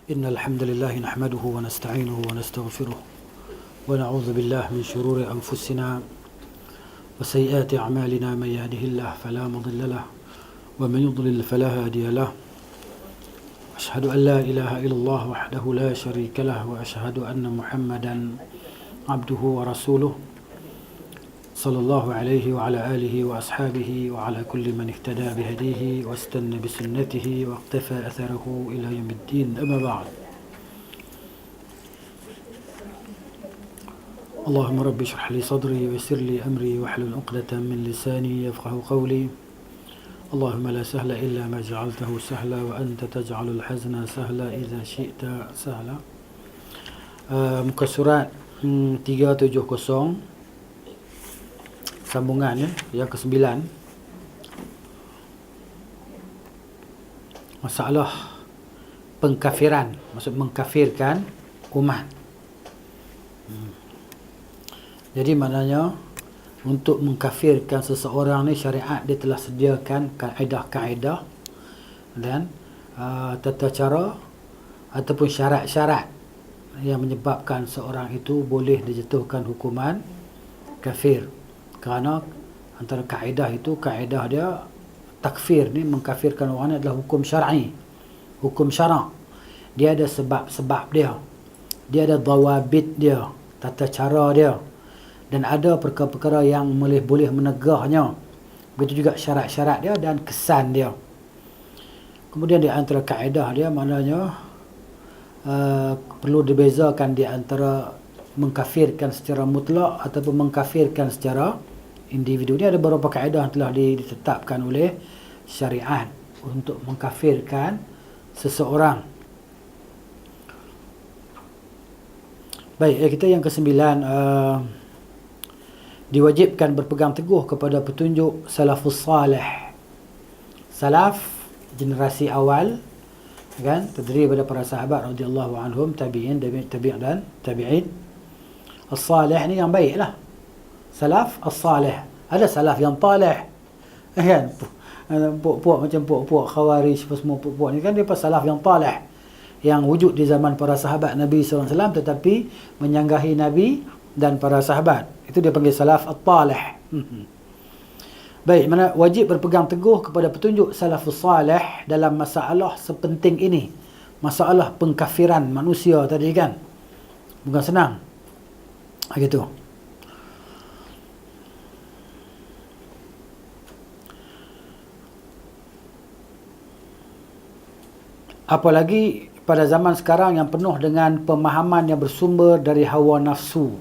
إن الحمد لله نحمده ونستعينه ونستغفره ونعوذ بالله من شرور أنفسنا وسيئات أعمالنا. من يهده الله فلا مضل له ومن يضلل فلا هادي له. أشهد أن لا إله إلا الله وحده لا شريك له وأشهد أن محمدا عبده ورسوله صلى الله عليه وعلى آله وأصحابه وعلى كل من اهتدى بهديه واستنى بسنته واقتفى أثره إلى يوم الدين. أما بعد، اللهم رب اشرح لي صدري ويسر لي أمري واحلل عقدة من لساني يفقه قولي. اللهم لا سهل إلا ما جعلته سهلا وأنت تجعل الحزن سهلا إذا شئت سهلا. Muka surat 370, sambungan yang ke-9, masalah pengkafiran, maksud mengkafirkan umat. Jadi maknanya untuk mengkafirkan seseorang ni, syariat dia telah sediakan kaedah-kaedah dan tata cara ataupun syarat-syarat yang menyebabkan seorang itu boleh dijatuhkan hukuman kafir. Kerana antara kaedah itu, kaedah dia takfir ni, mengkafirkan orang ni adalah hukum syar'i, hukum syarak. Dia ada sebab-sebab dia, dia ada dawabit dia, tata cara dia, dan ada perkara-perkara yang boleh menegahnya. Begitu juga syarat-syarat dia dan kesan dia. Kemudian di antara kaedah dia, maknanya perlu dibezakan di antara mengkafirkan secara mutlak ataupun mengkafirkan secara individu. Ini ada beberapa kaedah yang telah ditetapkan oleh syariat untuk mengkafirkan seseorang. Baik, kita yang ke-9, diwajibkan berpegang teguh kepada petunjuk salafus salih. Salaf, generasi awal, kan, terdiri daripada para sahabat radhiyallahu anhum, tabi'in, tabi'in dan tabi'in. As-salih ni yang baik lah. Salaf as-salih. Ada salaf yang talih, kan, puak-puak macam puak-puak khawarij, semua puak-puak ni kan, dia salaf yang talih, yang wujud di zaman para sahabat Nabi SAW tetapi menyanggahi Nabi dan para sahabat. Itu dia panggil salaf at-talih. Baik, mana wajib berpegang teguh kepada petunjuk salafus salih dalam masalah sepenting ini, masalah pengkafiran manusia tadi kan. Bukan senang. Begitu. Apalagi pada zaman sekarang yang penuh dengan pemahaman yang bersumber dari hawa nafsu.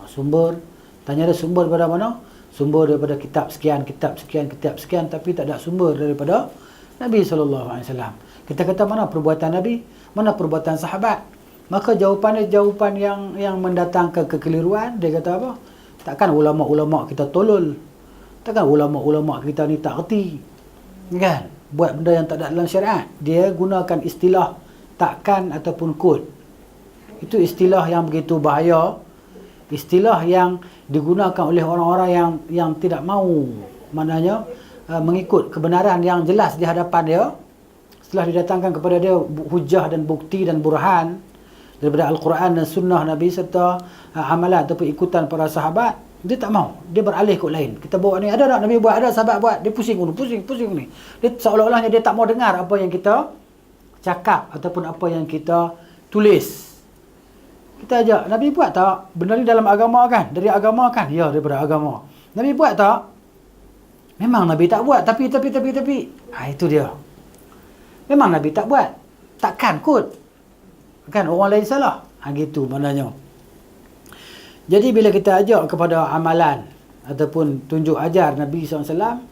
Sumber, tanya dia sumber daripada mana? Sumber daripada kitab sekian, kitab sekian, kitab sekian, tapi tak ada sumber daripada Nabi SAW. Kita kata mana perbuatan Nabi, mana perbuatan sahabat. Maka jawapannya jawapan yang mendatangkan kekeliruan. Dia kata apa? Takkan ulama-ulama kita tolol, takkan ulama-ulama kita ni tak reti, kan, buat benda yang tak ada dalam syariat. Dia gunakan istilah takkan ataupun kod. Itu istilah yang begitu bahaya, istilah yang digunakan oleh orang-orang yang tidak mahu, maknanya mengikut kebenaran yang jelas di hadapan dia. Setelah didatangkan kepada dia hujah dan bukti dan burhan daripada Al-Quran dan Sunnah Nabi serta amalan ataupun ikutan para sahabat, dia tak mau, dia beralih ke lain. Kita bawa ni, ada tak Nabi buat, ada sahabat buat, dia pusing ni. Dia seolah-olahnya dia tak mau dengar apa yang kita cakap ataupun apa yang kita tulis. Kita ajak, Nabi buat tak? Benda ni dalam agama kan? Dari agama kan? Ya, daripada agama. Nabi buat tak? Memang Nabi tak buat, tapi. Itu dia. Memang Nabi tak buat. Takkan kot. Kan orang lain salah. Gitu maknanya. Jadi bila kita ajak kepada amalan ataupun tunjuk ajar Nabi SAW,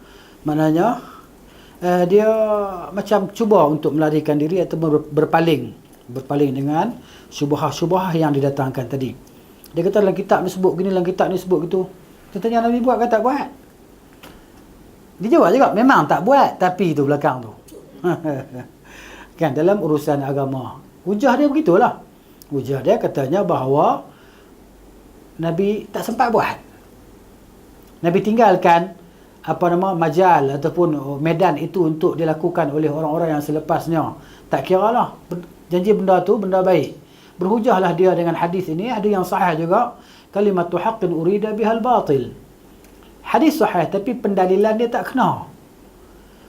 maknanya dia macam cuba untuk melarikan diri ataupun berpaling dengan syubhah-syubhah yang didatangkan tadi. Dia kata dalam kitab ni sebut gini, dalam kitab ni sebut gitu. Kita tanya Nabi buat ke tak buat? Dia jawab juga, memang tak buat, tapi tu belakang tu. Kan, dalam urusan agama. Hujah dia begitulah. Hujah dia katanya bahawa Nabi tak sempat buat. Nabi tinggalkan majal ataupun medan itu untuk dilakukan oleh orang-orang yang selepasnya. Tak kiralah janji benda tu benda baik. Berhujahlah dia dengan hadis ini, ada yang sahih juga, kalimatu haqqin urida bihal batil. Hadis sahih tapi pendalilan dia tak kena.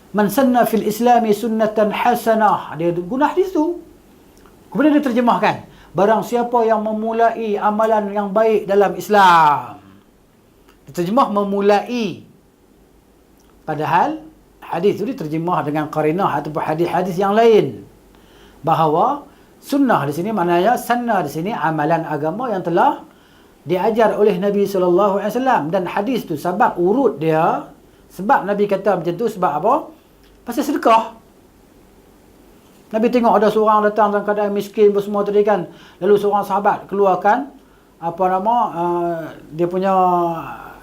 Man sanna fil islami sunnatan hasanah. Dia guna hadis tu. Kemudian dia terjemahkan, barang siapa yang memulai amalan yang baik dalam Islam. Terjemah memulai. Padahal hadis itu diterjemah dengan qarinah ataupun hadis-hadis yang lain. Bahawa sunnah di sini maknanya sanna di sini amalan agama yang telah diajar oleh Nabi sallallahu alaihi wasallam, dan hadis tu sebab urut dia, sebab Nabi kata macam tu sebab apa? Pasal sedekah. Nabi tengok ada seorang datang dalam keadaan miskin bersemua tadi kan, lalu seorang sahabat keluarkan dia punya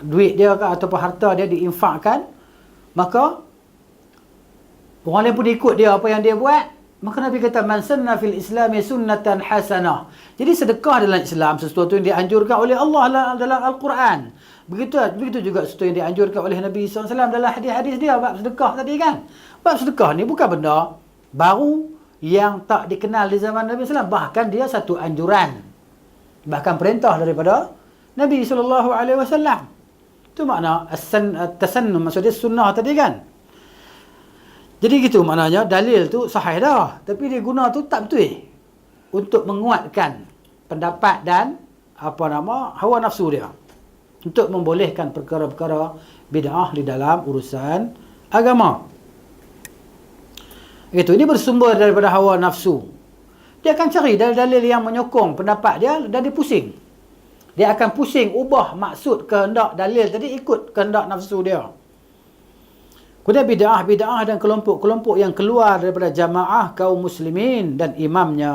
duit dia ke ataupun harta dia diinfakkan, maka orang lain pun ikut dia apa yang dia buat. Maka Nabi kata man sanna fil islami sunnatan hasanah. Jadi sedekah dalam Islam sesuatu yang dianjurkan oleh Allah dalam Al-Quran. Begitu juga sesuatu yang dianjurkan oleh Nabi SAW dalam hadis-hadis dia bab sedekah tadi kan. Bab sedekah ni bukan benda baru yang tak dikenal di zaman Nabi SAW, bahkan dia satu anjuran, bahkan perintah daripada Nabi SAW. Itu makna as-tasannum, maksudnya sunnah tadi kan. Jadi gitu maknanya dalil tu sahih dah, tapi dia guna tu tak betul untuk menguatkan pendapat dan hawa nafsu dia, untuk membolehkan perkara-perkara bid'ah di dalam urusan agama. Itu ini bersumber daripada hawa nafsu. Dia akan cari dalil-dalil yang menyokong pendapat dia dan dia pusing. Dia akan pusing ubah maksud kehendak dalil tadi ikut kehendak nafsu dia. Kemudian bid'ah dan kelompok-kelompok yang keluar daripada jamaah kaum muslimin dan imamnya.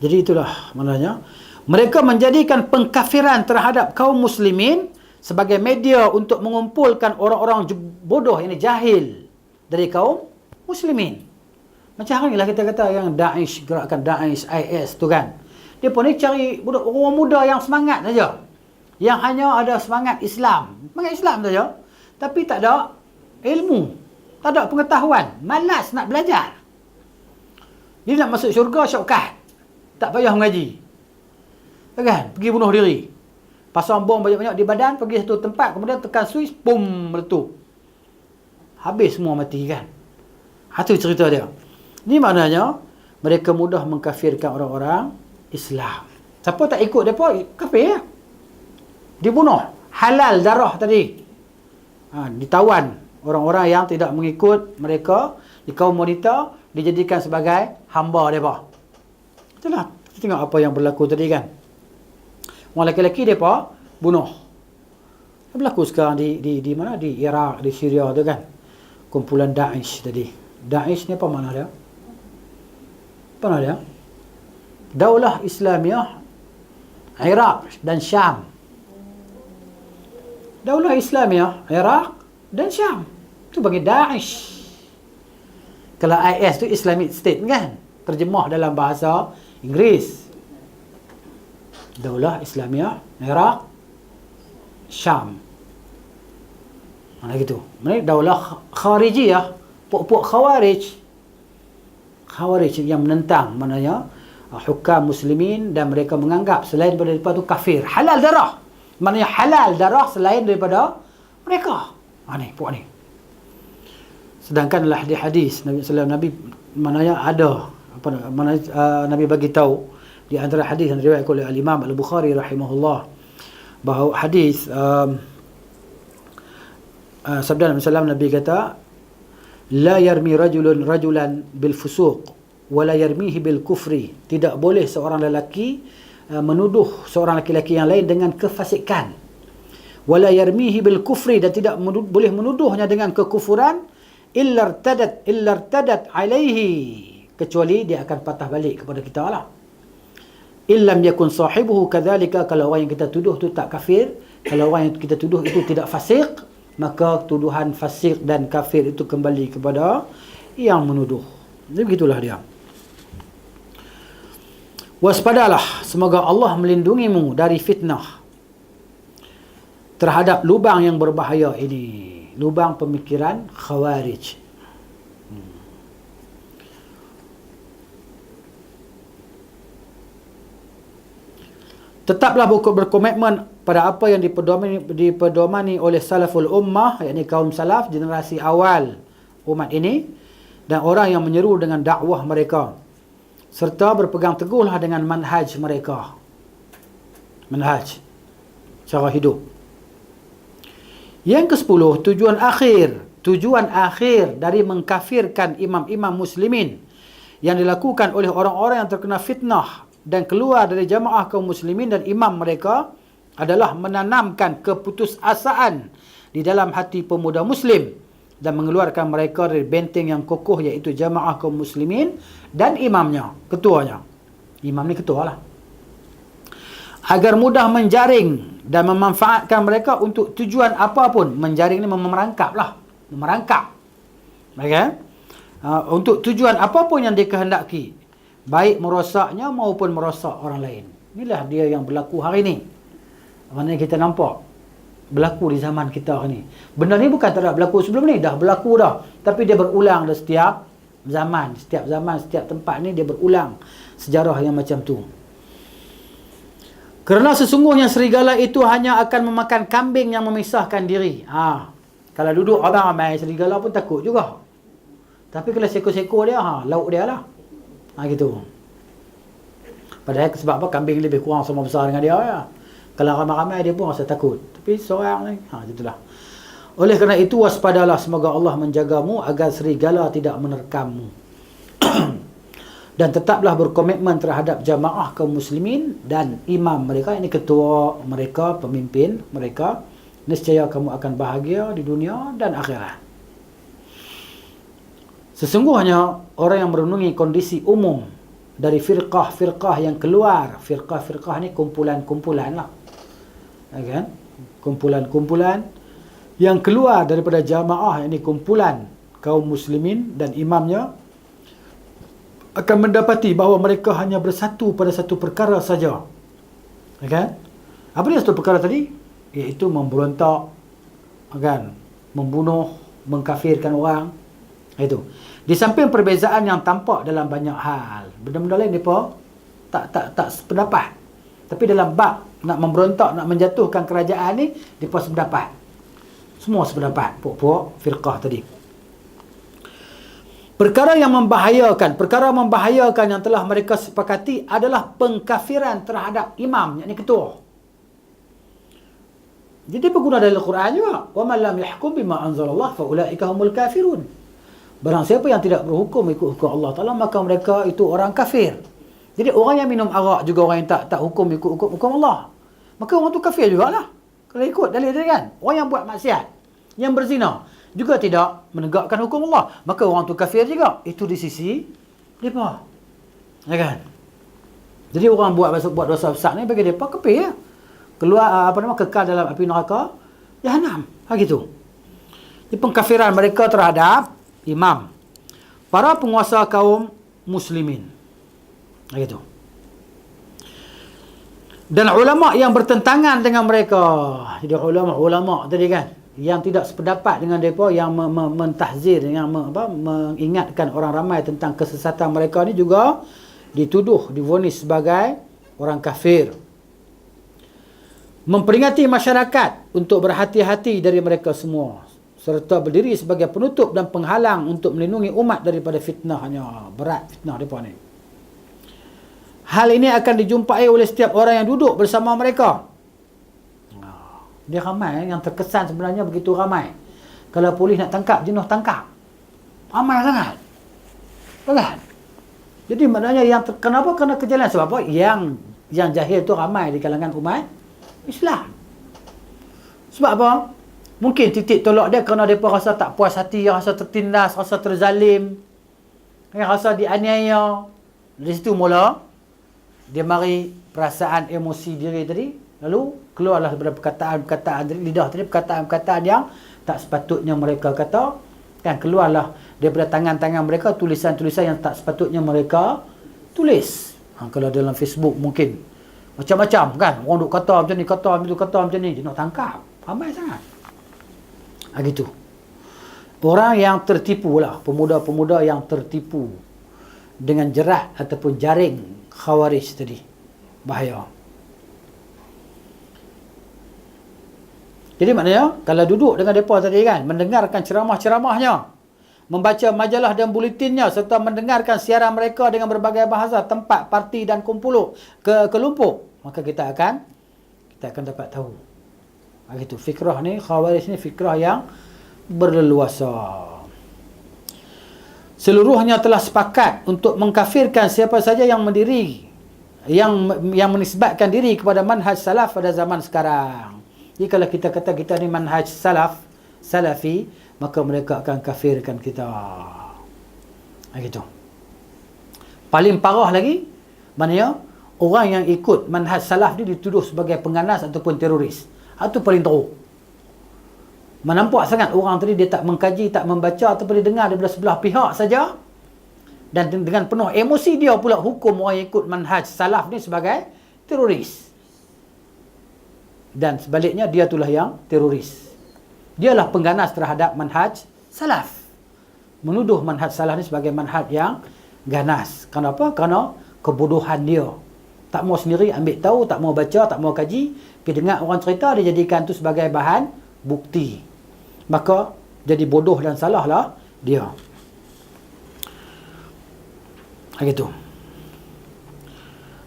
Jadi itulah maknanya. Mereka menjadikan pengkafiran terhadap kaum muslimin sebagai media untuk mengumpulkan orang-orang bodoh, ini jahil dari kaum muslimin. Macam hari lah kita kata yang Daesh, gerakan Daesh, IS tu kan. Dia pun ni cari orang muda yang semangat saja. Yang hanya ada semangat Islam. Semangat Islam saja. Tapi tak ada ilmu. Tak ada pengetahuan. Malas nak belajar. Dia nak masuk syurga syokkat. Tak payah mengaji. Kan? Pergi bunuh diri. Pasang bom banyak-banyak di badan, pergi satu tempat, kemudian tekan switch, pum, meletup. Habis semua mati kan. Itu cerita dia. Ini maknanya mereka mudah mengkafirkan orang-orang Islam. Siapa tak ikut mereka, kafir ya. Dibunuh. Halal darah tadi. Ditawan. Orang-orang yang tidak mengikut mereka di kaum wanita dijadikan sebagai hamba mereka. Itulah. Kita tengok apa yang berlaku tadi kan. Orang lelaki mereka bunuh. Berlaku sekarang di mana? Di Iraq, di Syria tu kan. Kumpulan Daesh tadi. Daesh ni apa makna dia? Apa makna dia? Daulah Islamiah Iraq dan Syam. Daulah Islamiah Iraq dan Syam. Itu bagi Daesh. Kalau IS tu Islamic State kan? Terjemah dalam bahasa Inggeris. Daulah Islamiah Iraq Syam. Mana gitu. Mereka daulah Khawarijiyah, puak-puak Khawarij. Khawarij yang menentang maknanya hukam muslimin, dan mereka menganggap selain daripada itu kafir. Halal darah. Maknanya halal darah selain daripada mereka. Ni puak ni. Sedangkan dalam hadis Nabi sallallahu alaihi wasallam, maknanya ada Nabi bagi tahu di antara hadis yang diriwayatkan oleh Al-Imam Al-Bukhari rahimahullah, bahawa hadis sabda Nabi sallallahu alaihi wasallam, Nabi kata la yarmi rajulan bil fusuq wa la yarmihi bil kufri. Tidak boleh seorang lelaki menuduh seorang lelaki yang lain dengan kefasikan. Wa la yarmihi bil kufri, dan tidak boleh menuduhnya dengan kekufuran, illa irtadat alaihi, kecuali dia akan patah balik kepada kita lah. Illam yakun sahibuhu kadzalika, kalau orang yang kita tuduh tu tak kafir, kalau orang yang kita tuduh itu tidak fasik, maka tuduhan fasik dan kafir itu kembali kepada yang menuduh. Jadi begitulah dia. Waspadalah, semoga Allah melindungimu dari fitnah terhadap lubang yang berbahaya ini, lubang pemikiran Khawarij. Tetaplah berkomitmen pada apa yang dipedomani oleh salaful ummah, yakni kaum salaf, generasi awal umat ini, dan orang yang menyeru dengan dakwah mereka, serta berpegang teguhlah dengan manhaj mereka, manhaj cara hidup. Yang ke-10, tujuan akhir dari mengkafirkan imam-imam muslimin yang dilakukan oleh orang-orang yang terkena fitnah dan keluar dari jamaah kaum muslimin dan imam mereka adalah menanamkan keputusasaan di dalam hati pemuda muslim dan mengeluarkan mereka dari benteng yang kokoh, iaitu jamaah kaum muslimin dan imamnya, ketuanya. Imam ni ketua lah. Agar mudah menjaring dan memanfaatkan mereka untuk tujuan apapun. Menjaring ni memerangkap lah. Memerangkap. Okay? Untuk tujuan apapun yang dikehendaki. Baik merosaknya maupun merosak orang lain. Inilah dia yang berlaku hari ini. Mana kita nampak berlaku di zaman kita hari ni. Benda ni bukan tak ada berlaku sebelum ni, dah berlaku dah. Tapi dia berulang dah setiap zaman, setiap tempat ni dia berulang sejarah yang macam tu. Kerana sesungguhnya serigala itu hanya akan memakan kambing yang memisahkan diri. Kalau duduk ramai serigala pun takut juga. Tapi kalau sekor-sekor dia, lauk dia lah. Gitu. Padahal sebab apa, kambing lebih kurang sama besar dengan dia ya. Kalau ramai-ramai dia pun rasa takut. Tapi seorang ni, gitulah. Oleh kerana itu, waspadalah, semoga Allah menjagamu agar serigala tidak menerkammu. Dan tetaplah berkomitmen terhadap jamaah kaum muslimin dan imam mereka, ini ketua mereka, pemimpin mereka. Nescaya kamu akan bahagia di dunia dan akhirat. Sesungguhnya orang yang merenungi kondisi umum dari firqah-firqah yang keluar, firqah-firqah ni kumpulan-kumpulan lah, kan? Kumpulan-kumpulan yang keluar daripada jamaah, ini kumpulan kaum muslimin dan imamnya, akan mendapati bahawa mereka hanya bersatu pada satu perkara saja, kan? Apa dia satu perkara tadi? Iaitu memberontak, kan? Membunuh, mengkafirkan orang. Itu. Di samping perbezaan yang tampak dalam banyak hal, benda-benda lain mereka tak sependapat. Tapi dalam bab nak memberontak, nak menjatuhkan kerajaan ni, mereka sependapat. Semua sependapat, pokok firqah tadi. Perkara membahayakan yang telah mereka sepakati adalah pengkafiran terhadap imam, yakni ketua. Jadi pengguna dalil Quran juga, wa man lam yahkum bima anzalallah fa ulaika humul kafirun. Barang siapa yang tidak berhukum ikut hukum Allah Ta'ala, maka mereka itu orang kafir. Jadi orang yang minum arak juga orang yang tak hukum ikut hukum Allah, maka orang tu kafir jugalah. Kalau ikut dalil dia kan. Orang yang buat maksiat, yang berzina, juga tidak menegakkan hukum Allah, maka orang tu kafir juga. Itu di sisi mereka, ya kan? Jadi orang buat dosa besar ni bagi mereka kafir ya. Keluar kekal dalam api neraka Jahanam. Gitu. Ini pengkafiran mereka terhadap imam, para penguasa kaum muslimin. Gitu. Dan ulama yang bertentangan dengan mereka. Jadi ulama tadi kan, yang tidak sependapat dengan mereka, yang mentahzir, yang mengingatkan orang ramai tentang kesesatan mereka ni juga dituduh, divonis sebagai orang kafir. Memperingati masyarakat untuk berhati-hati dari mereka semua, serta berdiri sebagai penutup dan penghalang untuk melindungi umat daripada fitnahnya. Berat fitnah mereka ni. Hal ini akan dijumpai oleh setiap orang yang duduk bersama mereka. Dia ramai, yang terkesan sebenarnya begitu ramai. Kalau polis nak tangkap, jenuh tangkap. Ramai sangat. Kan? Jadi maknanya yang kenapa kena kejalanan? Sebab apa? Yang jahil tu ramai di kalangan umat Islam. Sebab apa? Mungkin titik tolak dia kerana mereka rasa tak puas hati, rasa tertindas, rasa terzalim, rasa dianiaya. Dari situ mula dia mari perasaan emosi diri tadi, lalu keluarlah daripada perkataan-perkataan dari lidah tadi, perkataan-perkataan yang tak sepatutnya mereka kata, kan? Keluarlah daripada tangan-tangan mereka tulisan-tulisan yang tak sepatutnya mereka tulis. Kalau dalam Facebook mungkin macam-macam kan, orang duk kata macam ni, kata macam ni, dia nak tangkap. Ramai sangat. Gitu. Orang yang tertipu lah, pemuda-pemuda yang tertipu dengan jerat ataupun jaring Khawarij tadi. Bahaya. Jadi maknanya, kalau duduk dengan mereka tadi kan, mendengarkan ceramah-ceramahnya, membaca majalah dan buletinnya, serta mendengarkan siaran mereka dengan berbagai bahasa, tempat, parti dan kelompok, maka kita akan dapat tahu. Begitu. Fikrah ni, Khawarij ni fikrah yang berleluasa. Seluruhnya telah sepakat untuk mengkafirkan siapa saja yang menisbatkan diri kepada manhaj salaf pada zaman sekarang. Jadi kalau kita kata kita ni manhaj salafi, maka mereka akan kafirkan kita. Gitu. Paling parah lagi, maknanya orang yang ikut manhaj salaf ni dituduh sebagai pengganas ataupun teroris. Itu paling teruk. Menampak sangat orang tadi dia tak mengkaji, tak membaca ataupun dia dengar daripada sebelah pihak saja, dan dengan penuh emosi dia pula hukum orang yang ikut manhaj salaf ni sebagai teroris. Dan sebaliknya dia itulah yang teroris. Dialah pengganas terhadap manhaj salaf. Menuduh manhaj salaf ni sebagai manhaj yang ganas. Kenapa? Kerana kebodohan dia. Tak mau sendiri ambil tahu, tak mau baca, tak mau kaji, pergi dengar orang cerita, dia jadikan tu sebagai bahan bukti. Maka jadi bodoh dan salah lah dia. Begitu.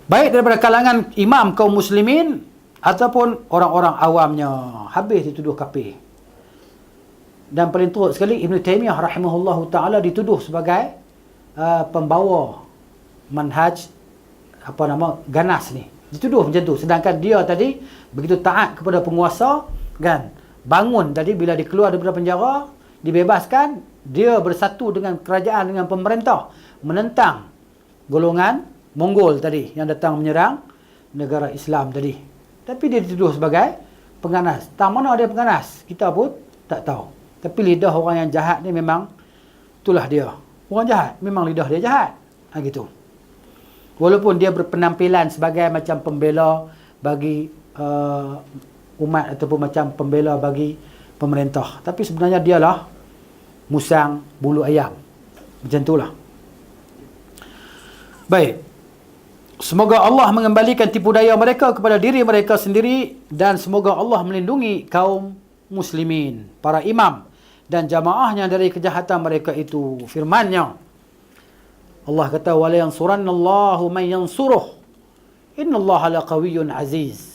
Baik daripada kalangan imam kaum muslimin ataupun orang-orang awamnya, habis dituduh kafir. Dan paling teruk sekali, Ibn Taymiyah rahimahullahu ta'ala dituduh sebagai pembawa manhaj ganas ni. Dituduh macam tu. Sedangkan dia tadi begitu taat kepada penguasa kan. Bangun tadi bila dia keluar daripada penjara, dibebaskan, dia bersatu dengan kerajaan, dengan pemerintah, menentang golongan Mongol tadi yang datang menyerang negara Islam tadi. Tapi dia dituduh sebagai pengganas. Tak mana dia pengganas, kita pun tak tahu. Tapi lidah orang yang jahat ni memang itulah dia. Orang jahat, memang lidah dia jahat. Gitu. Walaupun dia berpenampilan sebagai macam pembela bagi umat ataupun macam pembela bagi pemerintah. Tapi sebenarnya dialah musang bulu ayam. Macam itulah. Baik. Semoga Allah mengembalikan tipu daya mereka kepada diri mereka sendiri, dan semoga Allah melindungi kaum muslimin, para imam dan jamaahnya dari kejahatan mereka itu. Firman-Nya, Allah kata, wala yansurannallahu man yansuruh innallaha laqawiyyun aziz.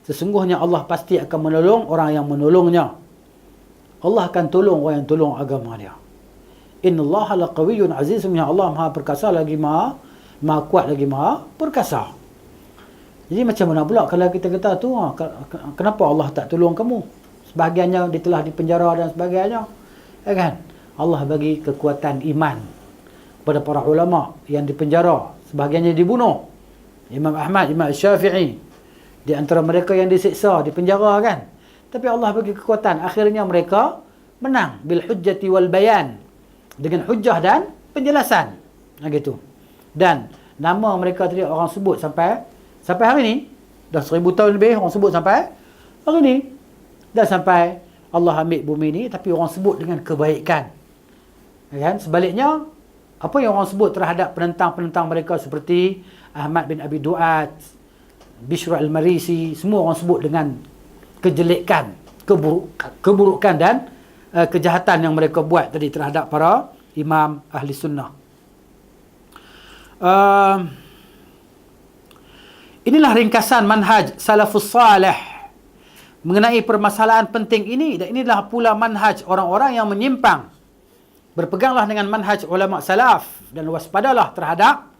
Sesungguhnya Allah pasti akan menolong orang yang menolongnya. Allah akan tolong orang yang tolong agama dia. Innallaha laqawiyyun aziz. Sesungguhnya Allah Maha perkasa lagi Maha kuat lagi Maha perkasa. Jadi macam mana pula kalau kita kata tu, kenapa Allah tak tolong kamu? Sebahagiannya dia telah dipenjara dan sebagainya. Kan? Allah bagi kekuatan iman pada para ulama yang dipenjara, sebahagiannya dibunuh. Imam Ahmad, Imam Syafi'i, di antara mereka yang disiksa, dipenjara kan. Tapi Allah bagi kekuatan, akhirnya mereka menang bil hujjati wal bayan, dengan hujjah dan penjelasan. Gitu. Dan nama mereka tadi orang sebut sampai hari ni, dah 1000 tahun lebih orang sebut sampai hari ni, dah sampai Allah ambil bumi ni, tapi orang sebut dengan kebaikan. Kan? Sebaliknya, apa yang orang sebut terhadap penentang-penentang mereka seperti Ahmad bin Abi Duat, Bishr al-Marisi, semua orang sebut dengan kejelekan, keburukan dan kejahatan yang mereka buat tadi terhadap para imam ahli sunnah. Inilah ringkasan manhaj salafus salih mengenai permasalahan penting ini, dan inilah pula manhaj orang-orang yang menyimpang. Berpeganglah dengan manhaj ulama salaf dan waspadalah terhadap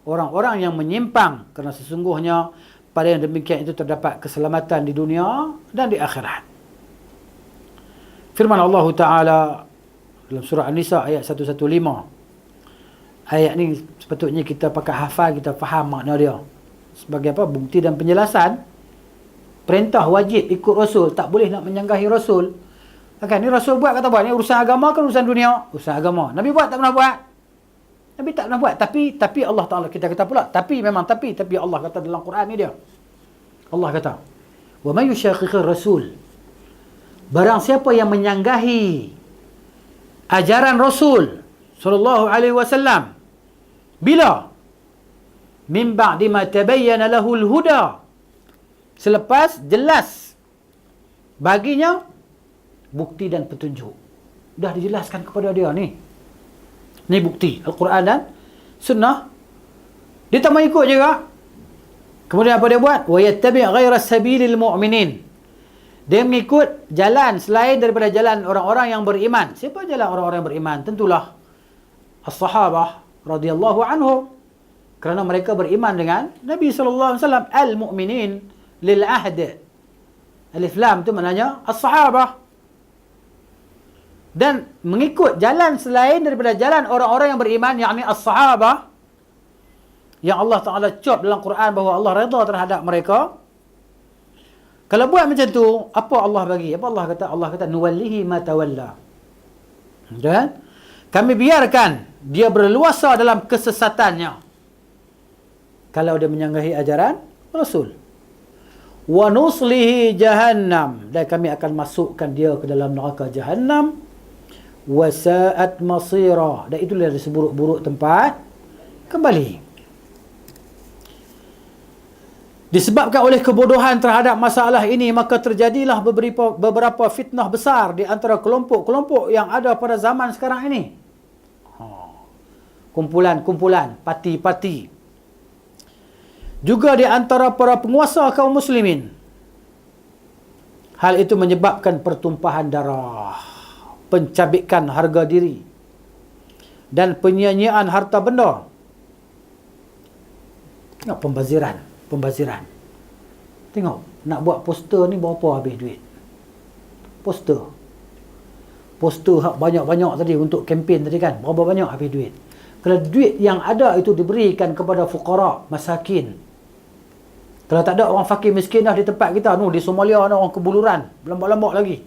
orang-orang yang menyimpang, kerana sesungguhnya pada yang demikian itu terdapat keselamatan di dunia dan di akhirat. Firman Allah Ta'ala dalam surah An-Nisa ayat 115. Ayat ni sepatutnya kita pakai hafal, kita faham makna dia. Sebagai apa? Bukti dan penjelasan. Perintah wajib ikut Rasul, tak boleh nak menyanggahi Rasul. Kan ni Rasul buat kata buat, ni urusan agama kan urusan dunia? Urusan agama. Nabi buat tak pernah buat? Nabi tak pernah buat. Tapi Allah Ta'ala, kita kata pula, tapi Allah kata dalam Quran ni dia. Allah kata, wa may yushaqiqir rasul, barang siapa yang menyanggahi ajaran Rasul sallallahu alaihi wasallam, bila min ba'di ma tabayyana lahul huda, selepas jelas baginya bukti dan petunjuk. Dah dijelaskan kepada dia ni. Ni bukti Al-Quran dan Sunnah. Dia tak mau ikut juga. Kemudian apa dia buat? Wa yattabi' ghaira sabilil mu'minin. Dia mengikut jalan selain daripada jalan orang-orang yang beriman. Siapa jalan orang-orang yang beriman? Tentulah as-sahabah radhiyallahu anhum. Kerana mereka beriman dengan Nabi sallallahu alaihi wasallam. Al-mu'minin lil ahd. Alif lam tu maknanya as-sahabah. Dan mengikut jalan selain daripada jalan orang-orang yang beriman, yakni as-sahabah, yang Allah Ta'ala cop dalam Quran bahawa Allah redha terhadap mereka. Kalau buat macam tu, apa Allah bagi? Apa Allah kata? Allah kata, nuwallihi ma tawalla. Dan kami biarkan dia berleluasa dalam kesesatannya kalau dia menyanggahi ajaran Rasul. Wa nuslihi jahannam, dan kami akan masukkan dia ke dalam neraka jahannam. Wa sa'at masira, dan itulah seburuk-buruk tempat kembali. Disebabkan oleh kebodohan terhadap masalah ini, maka terjadilah beberapa fitnah besar di antara kelompok-kelompok yang ada pada zaman sekarang ini. Kumpulan-kumpulan, parti-parti. Juga di antara para penguasa kaum muslimin. Hal itu menyebabkan pertumpahan darah, pencabikan harga diri, dan penyia-nyiaan harta benda. Tengok pembaziran. Tengok, nak buat poster ni berapa habis duit? Poster hak banyak-banyak tadi untuk kempen tadi kan, berapa banyak habis duit? Kalau duit yang ada itu diberikan kepada fuqara, masakin. Kalau tak ada orang fakir miskin dah di tempat kita, di Somalia ada orang kebuluran, lambak-lambak lagi.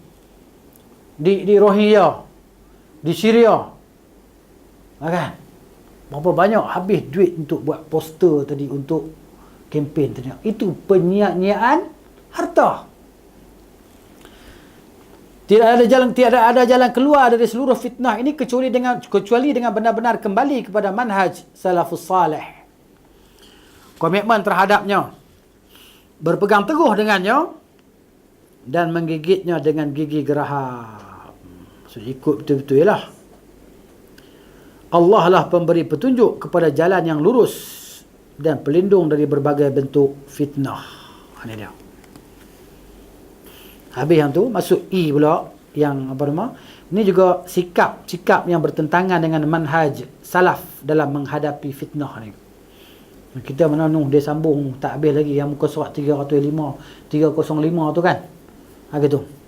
Di Rohingya, di Syria. Kan? Berapa banyak habis duit untuk buat poster tadi, untuk kempen tadi. Itu penyia-nyiaan harta. Tiada ada jalan keluar dari seluruh fitnah ini kecuali dengan benar-benar kembali kepada manhaj salafus salih. Komitmen terhadapnya, berpegang teguh dengannya, dan menggigitnya dengan gigi geraham. So, ikut betul-betul lah. Allah lah pemberi petunjuk kepada jalan yang lurus dan pelindung dari berbagai bentuk fitnah. Ini dia. Habis yang tu, masuk E pula, yang apa nama? Ini juga sikap yang bertentangan dengan manhaj salaf dalam menghadapi fitnah ni. Kita menanung dia sambung tak habis lagi yang muka surat 305 tu kan. Gitu.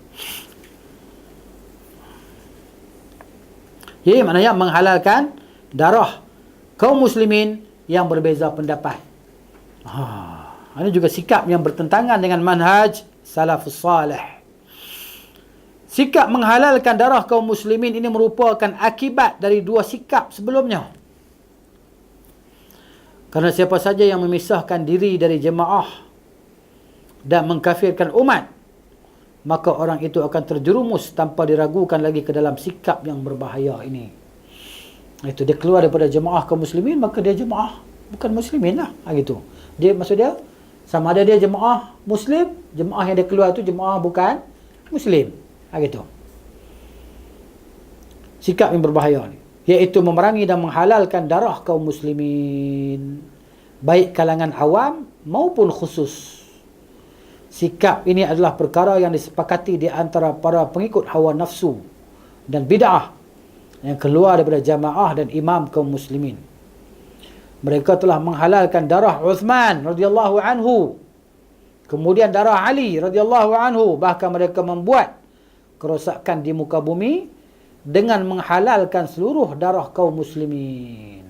Jadi maknanya menghalalkan darah kaum muslimin yang berbeza pendapat. Ini juga sikap yang bertentangan dengan manhaj salafus salih. Sikap menghalalkan darah kaum muslimin ini merupakan akibat dari dua sikap sebelumnya. Kerana siapa saja yang memisahkan diri dari jemaah dan mengkafirkan umat, maka orang itu akan terjerumus tanpa diragukan lagi ke dalam sikap yang berbahaya ini. Itu dia keluar daripada jemaah kaum muslimin, maka dia jemaah bukan muslimin lah. Gitu. Dia maksud dia sama ada dia jemaah muslim, jemaah yang dia keluar itu jemaah bukan muslim. Gitu. Sikap yang berbahaya ni, iaitu memerangi dan menghalalkan darah kaum muslimin, baik kalangan awam maupun khusus. Sikap ini adalah perkara yang disepakati di antara para pengikut hawa nafsu dan bid'ah yang keluar daripada jamaah dan imam kaum muslimin. Mereka telah menghalalkan darah Uthman radhiyallahu anhu, kemudian darah Ali radhiyallahu anhu. Bahkan mereka membuat kerosakan di muka bumi dengan menghalalkan seluruh darah kaum muslimin.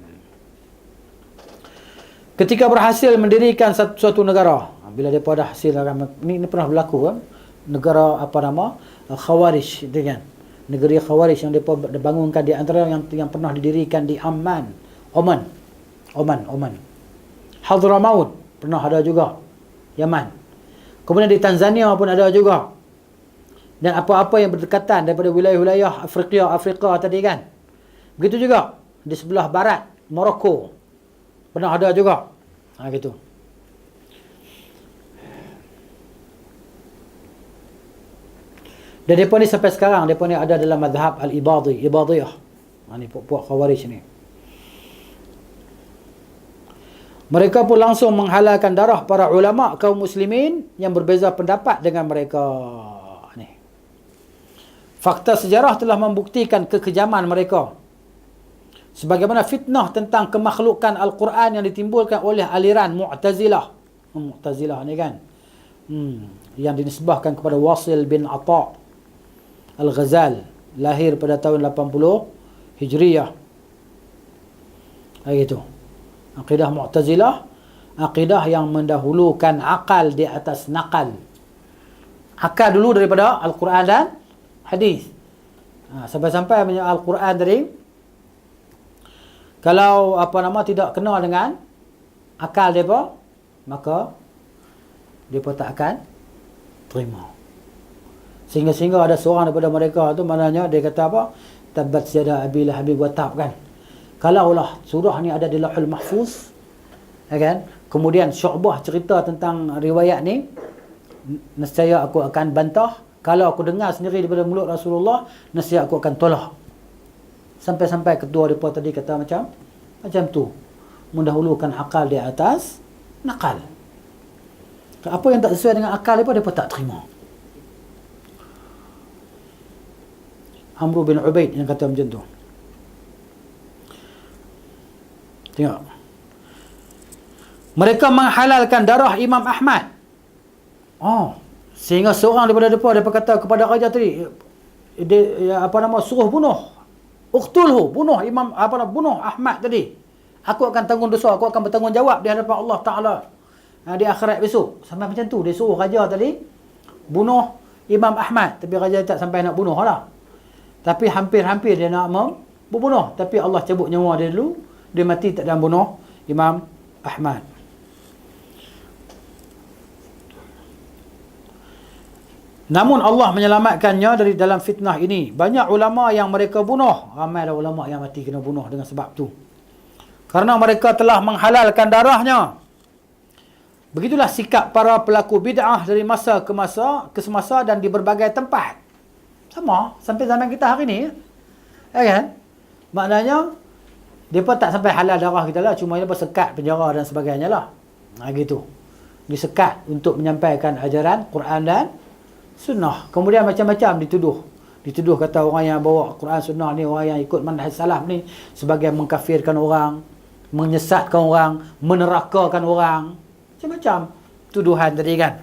Ketika berhasil mendirikan suatu negara, bila dia pada hasil, ini pernah berlaku kan? Negara apa nama? Khawarij, dengan negeri Khawarij yang dia bangunkan di antara yang pernah didirikan di Amman Oman. Oman. Hadramaut pernah ada juga, Yaman. Kemudian di Tanzania pun ada juga. Dan apa-apa yang berdekatan daripada wilayah-wilayah Afrika tadi kan. Begitu juga di sebelah barat, Morocco. Pernah ada juga. Gitu. Dan mereka ni sampai sekarang, mereka ni ada dalam mazhab Ibadiyah. Ni puak Khawarij ni. Mereka pun langsung menghalalkan darah para ulama kaum muslimin yang berbeza pendapat dengan mereka. Ni. Fakta sejarah telah membuktikan kekejaman mereka. Sebagaimana fitnah tentang kemakhlukan Al-Quran yang ditimbulkan oleh aliran Mu'tazilah. Mu'tazilah ni kan. Yang dinisbahkan kepada Wasil bin Atha Al-Ghazal. Lahir pada tahun 80 Hijriyah. Begitu. Akidah Mu'tazilah. Akidah yang mendahulukan akal di atas nakal. Akal dulu daripada Al-Quran dan hadis. Sampai-sampai Al-Quran tadi, kalau tidak kenal dengan akal mereka, maka mereka tak akan terima. Sehingga ada seorang daripada mereka tu, maknanya dia kata apa? Tabbat yada abi lahabin wa tab kan. Kalaulah surah ni ada di Lauhul Mahfuz, kan? Kemudian Syu'bah cerita tentang riwayat ni, nescaya aku akan bantah. Kalau aku dengar sendiri daripada mulut Rasulullah, nescaya aku akan tolak. Sampai-sampai ketua mereka tadi kata macam tu. Mendahulukan akal di atas nakal. Apa yang tak sesuai dengan akal mereka tak terima. Amr bin Ubaid yang kata macam tu. Tengok. Mereka menghalalkan darah Imam Ahmad. Sehingga seorang daripada mereka kata kepada raja tadi, suruh bunuh. Uqtulhu, bunuh bunuh Ahmad tadi. Aku akan tanggung dosa, aku akan bertanggungjawab di hadapan Allah Taala di akhirat besok. Sampai macam tu dia suruh raja tadi bunuh Imam Ahmad, tapi raja tak sampai nak bunuh lah. Tapi hampir-hampir dia nak membunuh, tapi Allah cabut nyawa dia dulu, dia mati tak dalam bunuh Imam Ahmad. Namun Allah menyelamatkannya dari dalam fitnah ini. Banyak ulama yang mereka bunuh. Ramailah ulama yang mati kena bunuh dengan sebab tu. Karena mereka telah menghalalkan darahnya. Begitulah sikap para pelaku bid'ah dari masa ke semasa dan di berbagai tempat. Sama sampai zaman kita hari ni. Kan? Maknanya mereka tak sampai halal darah kita lah, cuma mereka sekat penjara dan sebagainya lah. Gitu. Disekat untuk menyampaikan ajaran Quran dan Sunnah. Kemudian macam-macam dituduh kata orang yang bawa Quran Sunnah ni, orang yang ikut manhaj salaf ni, sebagai mengkafirkan orang, menyesatkan orang, menerakakan orang, macam-macam tuduhan tadi kan.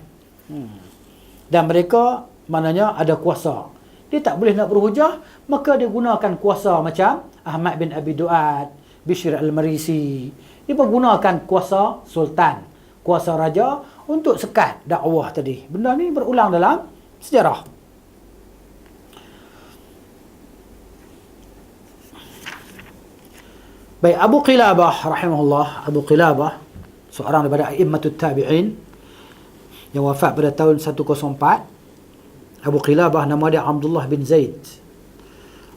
Dan mereka maknanya ada kuasa. Dia tak boleh nak berhujah, maka dia gunakan kuasa macam Ahmad bin Abi Du'ad, Bishr al-Marisi. Dia menggunakan kuasa sultan, kuasa raja untuk sekat dakwah tadi. Benda ni berulang dalam sejarah. Baik, Abu Qilabah rahimahullah, Abu Qilabah seorang daripada a'immatut tabi'in yang wafat pada tahun 104. Abu Qilabah nama dia Abdullah bin Zaid.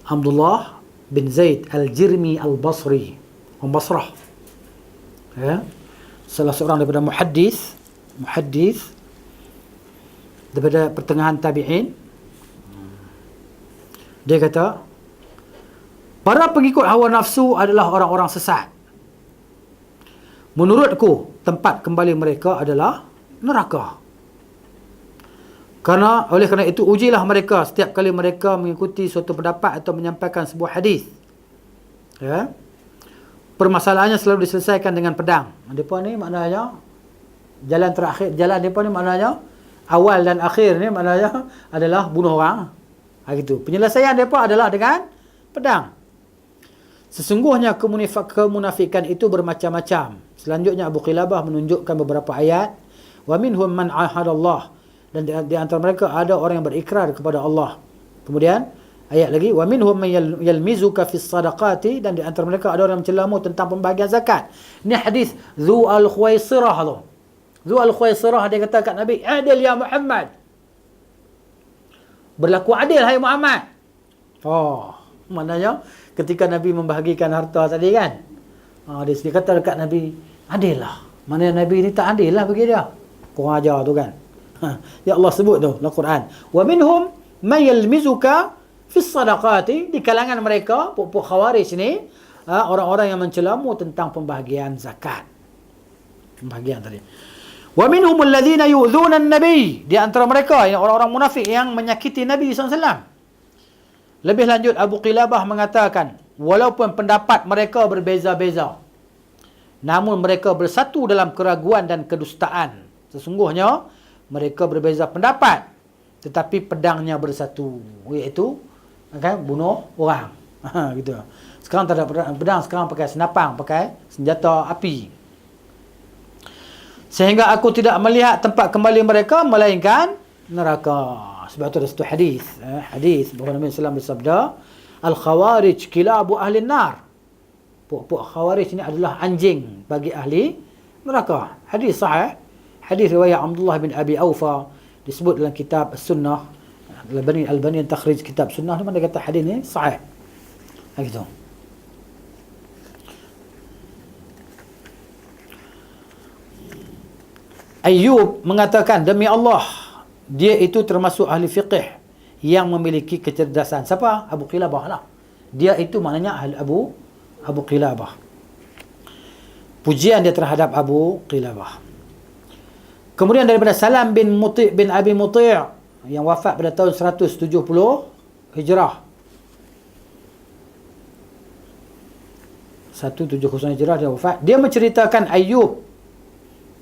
Abdullah bin Zaid Al-Jirmi Al-Basri, orang Basrah. Ya. Salah seorang daripada muhaddis daripada pertengahan tabi'in. Dia kata, para pengikut hawa nafsu adalah orang-orang sesat. Menurutku, tempat kembali mereka adalah neraka. Oleh kerana itu, ujilah mereka setiap kali mereka mengikuti suatu pendapat atau menyampaikan sebuah hadis. Ya. Permasalahannya selalu diselesaikan dengan pedang. Mereka ni maknanya jalan mereka ni maknanya awal dan akhir ni maknanya adalah bunuh orang. Gitu. Penyelesaian mereka adalah dengan pedang. Sesungguhnya kemunafikan itu bermacam-macam. Selanjutnya Abu Qilabah menunjukkan beberapa ayat. Wa minhum man ahadallah. Dan di antara mereka ada orang yang berikrar kepada Allah. Kemudian Ayat lagi, wa minhum man yalmizuka fis sadaqati, dan di antara mereka ada orang mencelamu tentang pembahagian zakat. Ini hadis Zu al-Khuwaisirah tu. Zu al-Khuwaisirah dia kata kat Nabi, "Adil ya Muhammad." Berlaku adil hai Muhammad. Oh, maknanya ketika Nabi membahagikan harta tadi kan. Dia kata dekat Nabi, adil lah. Mana Nabi ni tak adil lah bagi dia. Kurang ajar tu kan. Ya Allah sebut tu dalam Quran. Wa minhum man yalmizuka fis sadaqati, di kalangan mereka puak-puak khawarij ni, orang-orang yang mencelamu tentang pembahagian zakat. Pembahagian tadi. Wa minhum alladhina yu'dhuna an-nabi, di antara mereka yang orang-orang munafik yang menyakiti Nabi SAW. Lebih lanjut Abu Qilabah mengatakan, walaupun pendapat mereka berbeza-beza, namun mereka bersatu dalam keraguan dan kedustaan. Sesungguhnya mereka berbeza pendapat, tetapi pedangnya bersatu, iaitu bunuh orang. Gitu. Sekarang tak ada pedang, sekarang pakai senapang, pakai senjata api. Sehingga aku tidak melihat tempat kembali mereka melainkan neraka. Sebab itu ada satu hadis. Hadis bahawa Nabi SAW bersabda, Al-Khawarij kilabu ahli nar. Puak-puak Khawarij ini adalah anjing bagi ahli neraka. Hadis sahih. Hadis riwayat Abdullah bin Abi Aufa, disebut dalam kitab Sunnah. Al-Albani yang takhrij kitab Sunnah, mana dia kata hadis ni sahih. Begitu. Ayyub mengatakan, demi Allah, dia itu termasuk ahli fiqh yang memiliki kecerdasan. Siapa? Abu Qilabah lah. Dia itu maknanya ahli Abu Qilabah. Pujian dia terhadap Abu Qilabah. Kemudian daripada Salam bin Muti' bin Abi Muti' yang wafat pada tahun 170 Hijrah. 170 Hijrah dia wafat. Dia menceritakan Ayyub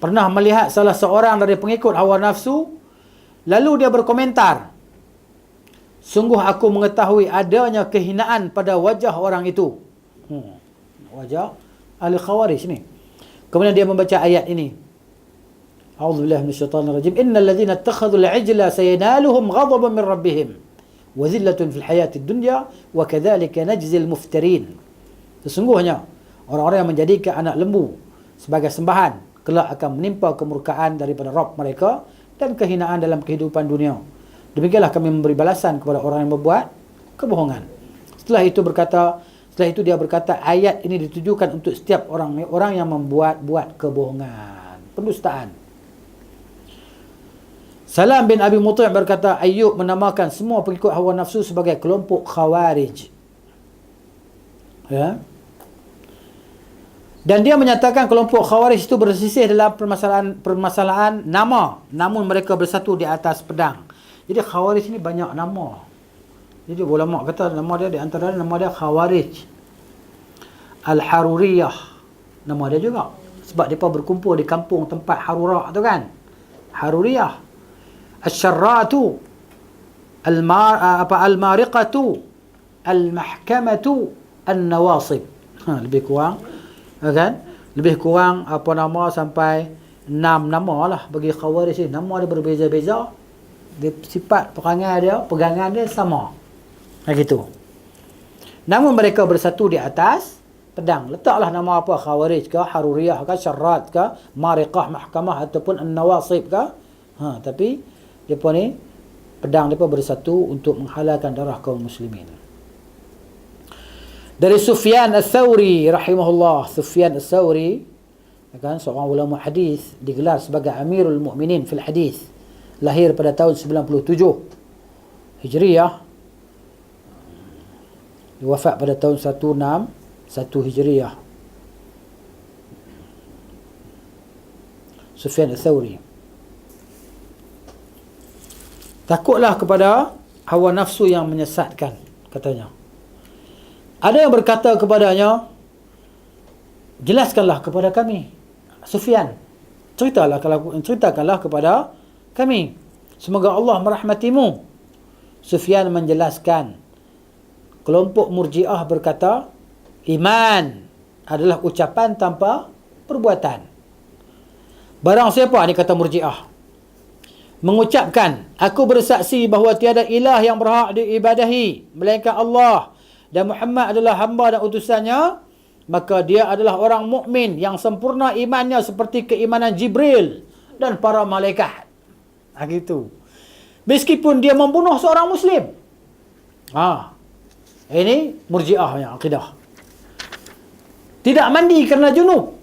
pernah melihat salah seorang dari pengikut hawa nafsu, lalu dia berkomentar, sungguh aku mengetahui adanya kehinaan pada wajah orang itu. Wajah ahli Khawarij ni. Kemudian dia membaca ayat ini. A'udzubillahi minasyaitonirrajim. Innal ladzina ittakhadhul 'ijla sayanaluhum ghadabun min rabbihim wa dhillatun fil hayatid dunya wa kadzalika najzil muftarin. Sesungguhnya orang-orang yang menjadikan anak lembu sebagai sembahan kelak akan menimpa kemurkaan daripada Rabb mereka dan kehinaan dalam kehidupan dunia. Demikianlah kami memberi balasan kepada orang yang membuat kebohongan. Setelah itu dia berkata, ayat ini ditujukan untuk setiap orang yang membuat kebohongan, pendustaan. Salam bin Abi Muti' berkata, Ayyub menamakan semua pengikut hawa nafsu sebagai kelompok Khawarij. Ya. Dan dia menyatakan kelompok Khawarij itu bersisih dalam permasalahan nama, namun mereka bersatu di atas pedang. Jadi Khawarij ini banyak nama. Jadi ulama kata nama dia, di antara nama dia Khawarij, Al-Haruriyah, nama dia juga. Sebab mereka berkumpul di kampung tempat Harura tu kan. Haruriyah. Asy-Syarratu, Al-Mariqatu, Al-Mahkamatu, An-Nawasib. Lebih kurang kan? Lebih kurang sampai 6 nama lah bagi Khawarij ni. Nama dia berbeza-beza. Sifat perangai dia, pegangan dia sama. Gitu. Namun mereka bersatu di atas pedang. Letaklah nama apa, Khawarij ke, Haruriyah ke, Syarrat ke, Mariqah, Mahkamah ataupun An-Nawasib ke. Tapi depa ni pedang depa bersatu untuk menghalalkan darah kaum muslimin. Dari Sufyan Ats-Tsauri rahimahullah. Sufyan Ats-Tsauri kan seorang ulama hadis, digelar sebagai Amirul Mukminin fil hadis. Lahir pada tahun 97 Hijriah. Wafat pada tahun 161 Hijriah. Sufyan Ats-Tsauri. Takutlah kepada hawa nafsu yang menyesatkan, katanya. Ada yang berkata kepadanya, jelaskanlah kepada kami, Sufyan, ceritakanlah kepada kami, semoga Allah merahmatimu. Sufyan menjelaskan, kelompok Murji'ah berkata, iman adalah ucapan tanpa perbuatan. Barang siapa, ni kata Murji'ah, mengucapkan, aku bersaksi bahawa tiada ilah yang berhak diibadahi melainkan Allah dan Muhammad adalah hamba dan utusannya, maka dia adalah orang mukmin yang sempurna imannya seperti keimanan Jibril dan para malaikat. Gitu. Meskipun dia membunuh seorang muslim. Ini Murji'ah yang akidah. Tidak mandi kerana junub.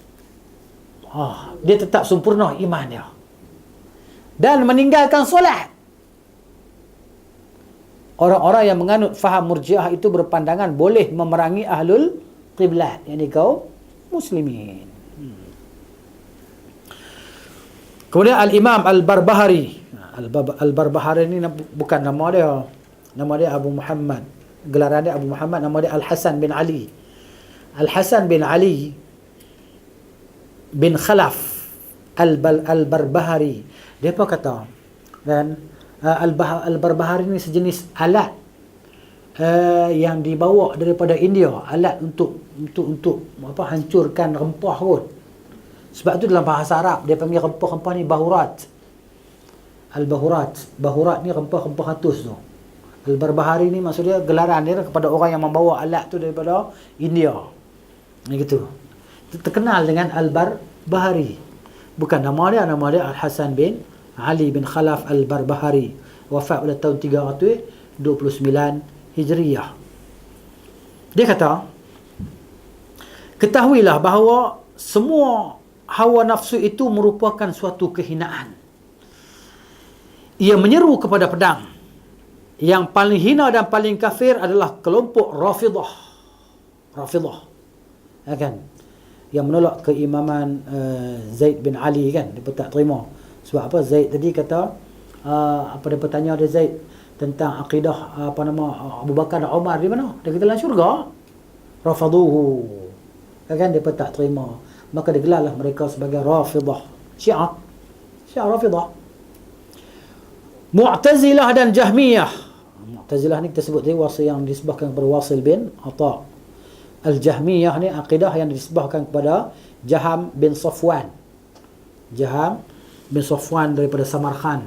Dia tetap sempurna imannya. Dan meninggalkan solat. Orang-orang yang menganut faham Murji'ah itu berpandangan boleh memerangi ahlul qiblat, yakni kaum muslimin. Kemudian Al-Imam Al-Barbahari. Al-Barbahari ni bukan nama dia. Nama dia Abu Muhammad. Gelaran dia Abu Muhammad, nama dia Al-Hasan bin Ali. Al-Hasan bin Ali bin Khalaf Al-Barbahari. Dia apa kata? Dan Al-Barbahari ni sejenis alat yang dibawa daripada India, alat untuk hancurkan rempah kot. Sebab tu dalam bahasa Arab dia panggil rempah-rempah ni bahurat. Al-bahurat. Bahurat ni rempah-rempah ratus tu. Al-Barbahari ni maksudnya gelaran dia kepada orang yang membawa alat tu daripada India. Gitu. Terkenal dengan Al-Barbahari. Bukan nama dia Al-Hasan bin Ali bin Khalaf Al-Barbahari. Wafat pada tahun 329 Hijriyah. Dia kata, ketahuilah bahawa semua hawa nafsu itu merupakan suatu kehinaan. Ia menyeru kepada pedang. Yang paling hina dan paling kafir adalah kelompok Rafidah. Kan? Yang menolak keimaman Zaid bin Ali kan. Dia tak terima. Sebab apa? Zaid tadi kata, dia bertanya dia Zaid tentang akidah Abu Bakar dan Umar di mana? Dia kata dalam syurga. Rafaduhu. Kan? Dia tak terima. Maka digelarlah mereka sebagai Rafidah. Syiah Rafidah. Mu'tazilah dan Jahmiyah. Mu'tazilah ni kita sebut tadi wasil yang disebahkan kepada Wasil bin Atha. Al-Jahmiyah ni akidah yang disebahkan kepada Jaham bin Safwan. Jaham bin Safwan daripada Samarkand.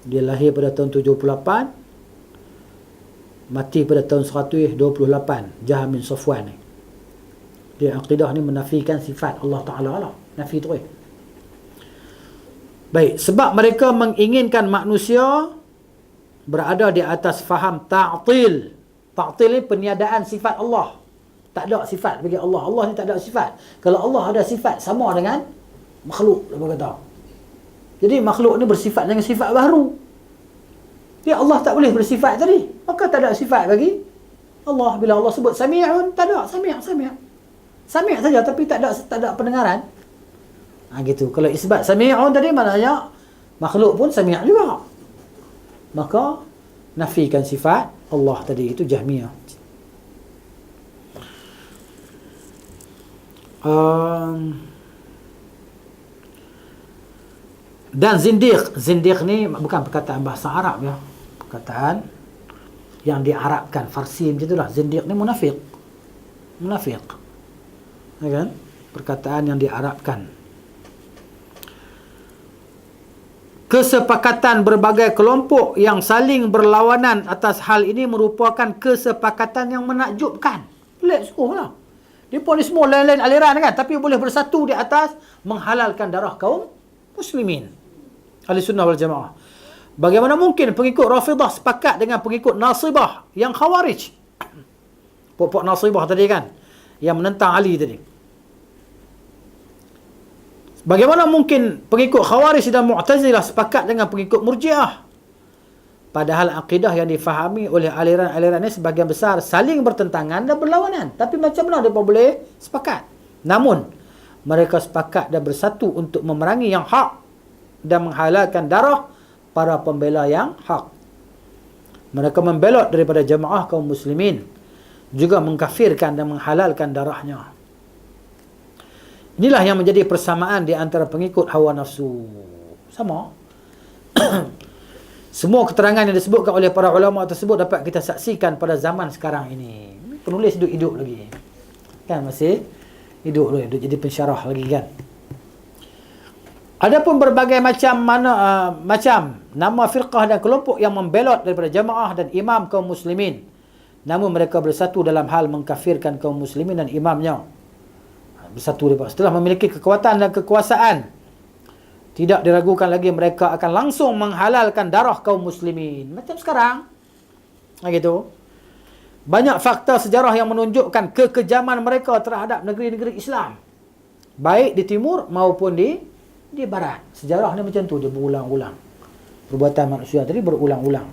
Dia lahir pada tahun 78, mati pada tahun 128. Jaham bin Safwan ni. Dia akidah ni menafikan sifat Allah Ta'ala lah. Nafi terus. Baik, sebab mereka menginginkan manusia berada di atas faham ta'til. Ta'til ni peniadaan sifat Allah. Tak ada sifat bagi Allah. Allah ni tak ada sifat. Kalau Allah ada sifat sama dengan makhluk, dia berkata. Jadi makhluk ni bersifat dengan sifat baru. Ya Allah tak boleh bersifat tadi. Maka tak ada sifat bagi Allah. Bila Allah sebut sami'un, tak ada sami'. Sami' saja tapi tak ada pendengaran. Gitu. Kalau isbat sami'un tadi maknanya makhluk pun sami' juga. Maka nafikan sifat Allah tadi, itu Jahmiyah. Dan zindiq ni bukan perkataan bahasa Arab ya. Perkataan yang diarabkan, Farsi macam itulah. Zindiq ni munafik. Ya kan? Perkataan yang diarabkan. Kesepakatan berbagai kelompok yang saling berlawanan atas hal ini merupakan kesepakatan yang menakjubkan. Pelik lah. Dia pun semua lain-lain aliran kan, tapi boleh bersatu di atas menghalalkan darah kaum muslimin. Ahlussunnah wal Jamaah. Bagaimana mungkin pengikut Rafidah sepakat dengan pengikut Nasibah yang Khawarij? Pokok Nasibah tadi kan, yang menentang Ali tadi. Bagaimana mungkin pengikut Khawarij dan Mu'tazilah sepakat dengan pengikut Murji'ah? Padahal akidah yang difahami oleh aliran-aliran ini sebagian besar saling bertentangan dan berlawanan. Tapi macam mana mereka boleh sepakat? Namun, mereka sepakat dan bersatu untuk memerangi yang hak dan menghalalkan darah para pembela yang hak. Mereka membelot daripada jamaah kaum muslimin, juga mengkafirkan dan menghalalkan darahnya. Inilah yang menjadi persamaan di antara pengikut hawa nafsu. Sama. Semua keterangan yang disebutkan oleh para ulama tersebut dapat kita saksikan pada zaman sekarang ini. Penulis hidup lagi. Kan masih hidup jadi pensyarah lagi kan. Adapun berbagai macam nama firqah dan kelompok yang membelot daripada jamaah dan imam kaum muslimin, namun mereka bersatu dalam hal mengkafirkan kaum muslimin dan imamnya. Bersatu mereka setelah memiliki kekuatan dan kekuasaan, tidak diragukan lagi mereka akan langsung menghalalkan darah kaum muslimin. Macam sekarang. Gitu. Banyak fakta sejarah yang menunjukkan kekejaman mereka terhadap negeri-negeri Islam. Baik di timur maupun di barat. Sejarah ni macam tu, dia berulang-ulang. Perbuatan manusia tadi berulang-ulang.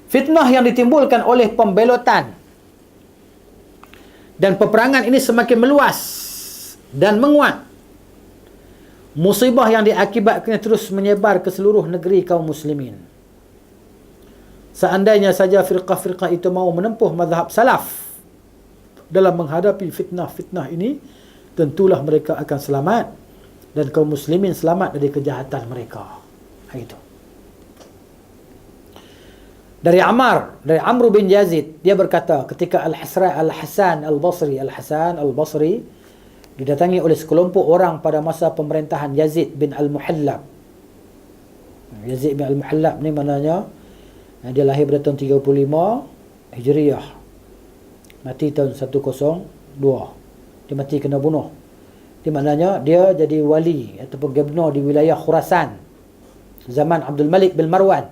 Fitnah yang ditimbulkan oleh pembelotan dan peperangan ini semakin meluas dan menguat. Musibah yang diakibatkannya terus menyebar ke seluruh negeri kaum muslimin. Seandainya saja firqah-firqah itu mau menempuh mazhab salaf dalam menghadapi fitnah-fitnah ini, tentulah mereka akan selamat dan kaum muslimin selamat dari kejahatan mereka. Itu. Dari Amr bin Yazid, dia berkata ketika Al-Hasan Al-Basri didatangi oleh sekelompok orang pada masa pemerintahan Yazid bin Al-Muhallab. Yazid bin Al-Muhallab ni maknanya dia lahir pada tahun 35 Hijriah. Mati tahun 102. Dia mati kena bunuh. Di maknanya dia jadi wali ataupun gubernur di wilayah Khurasan zaman Abdul Malik bin Marwan.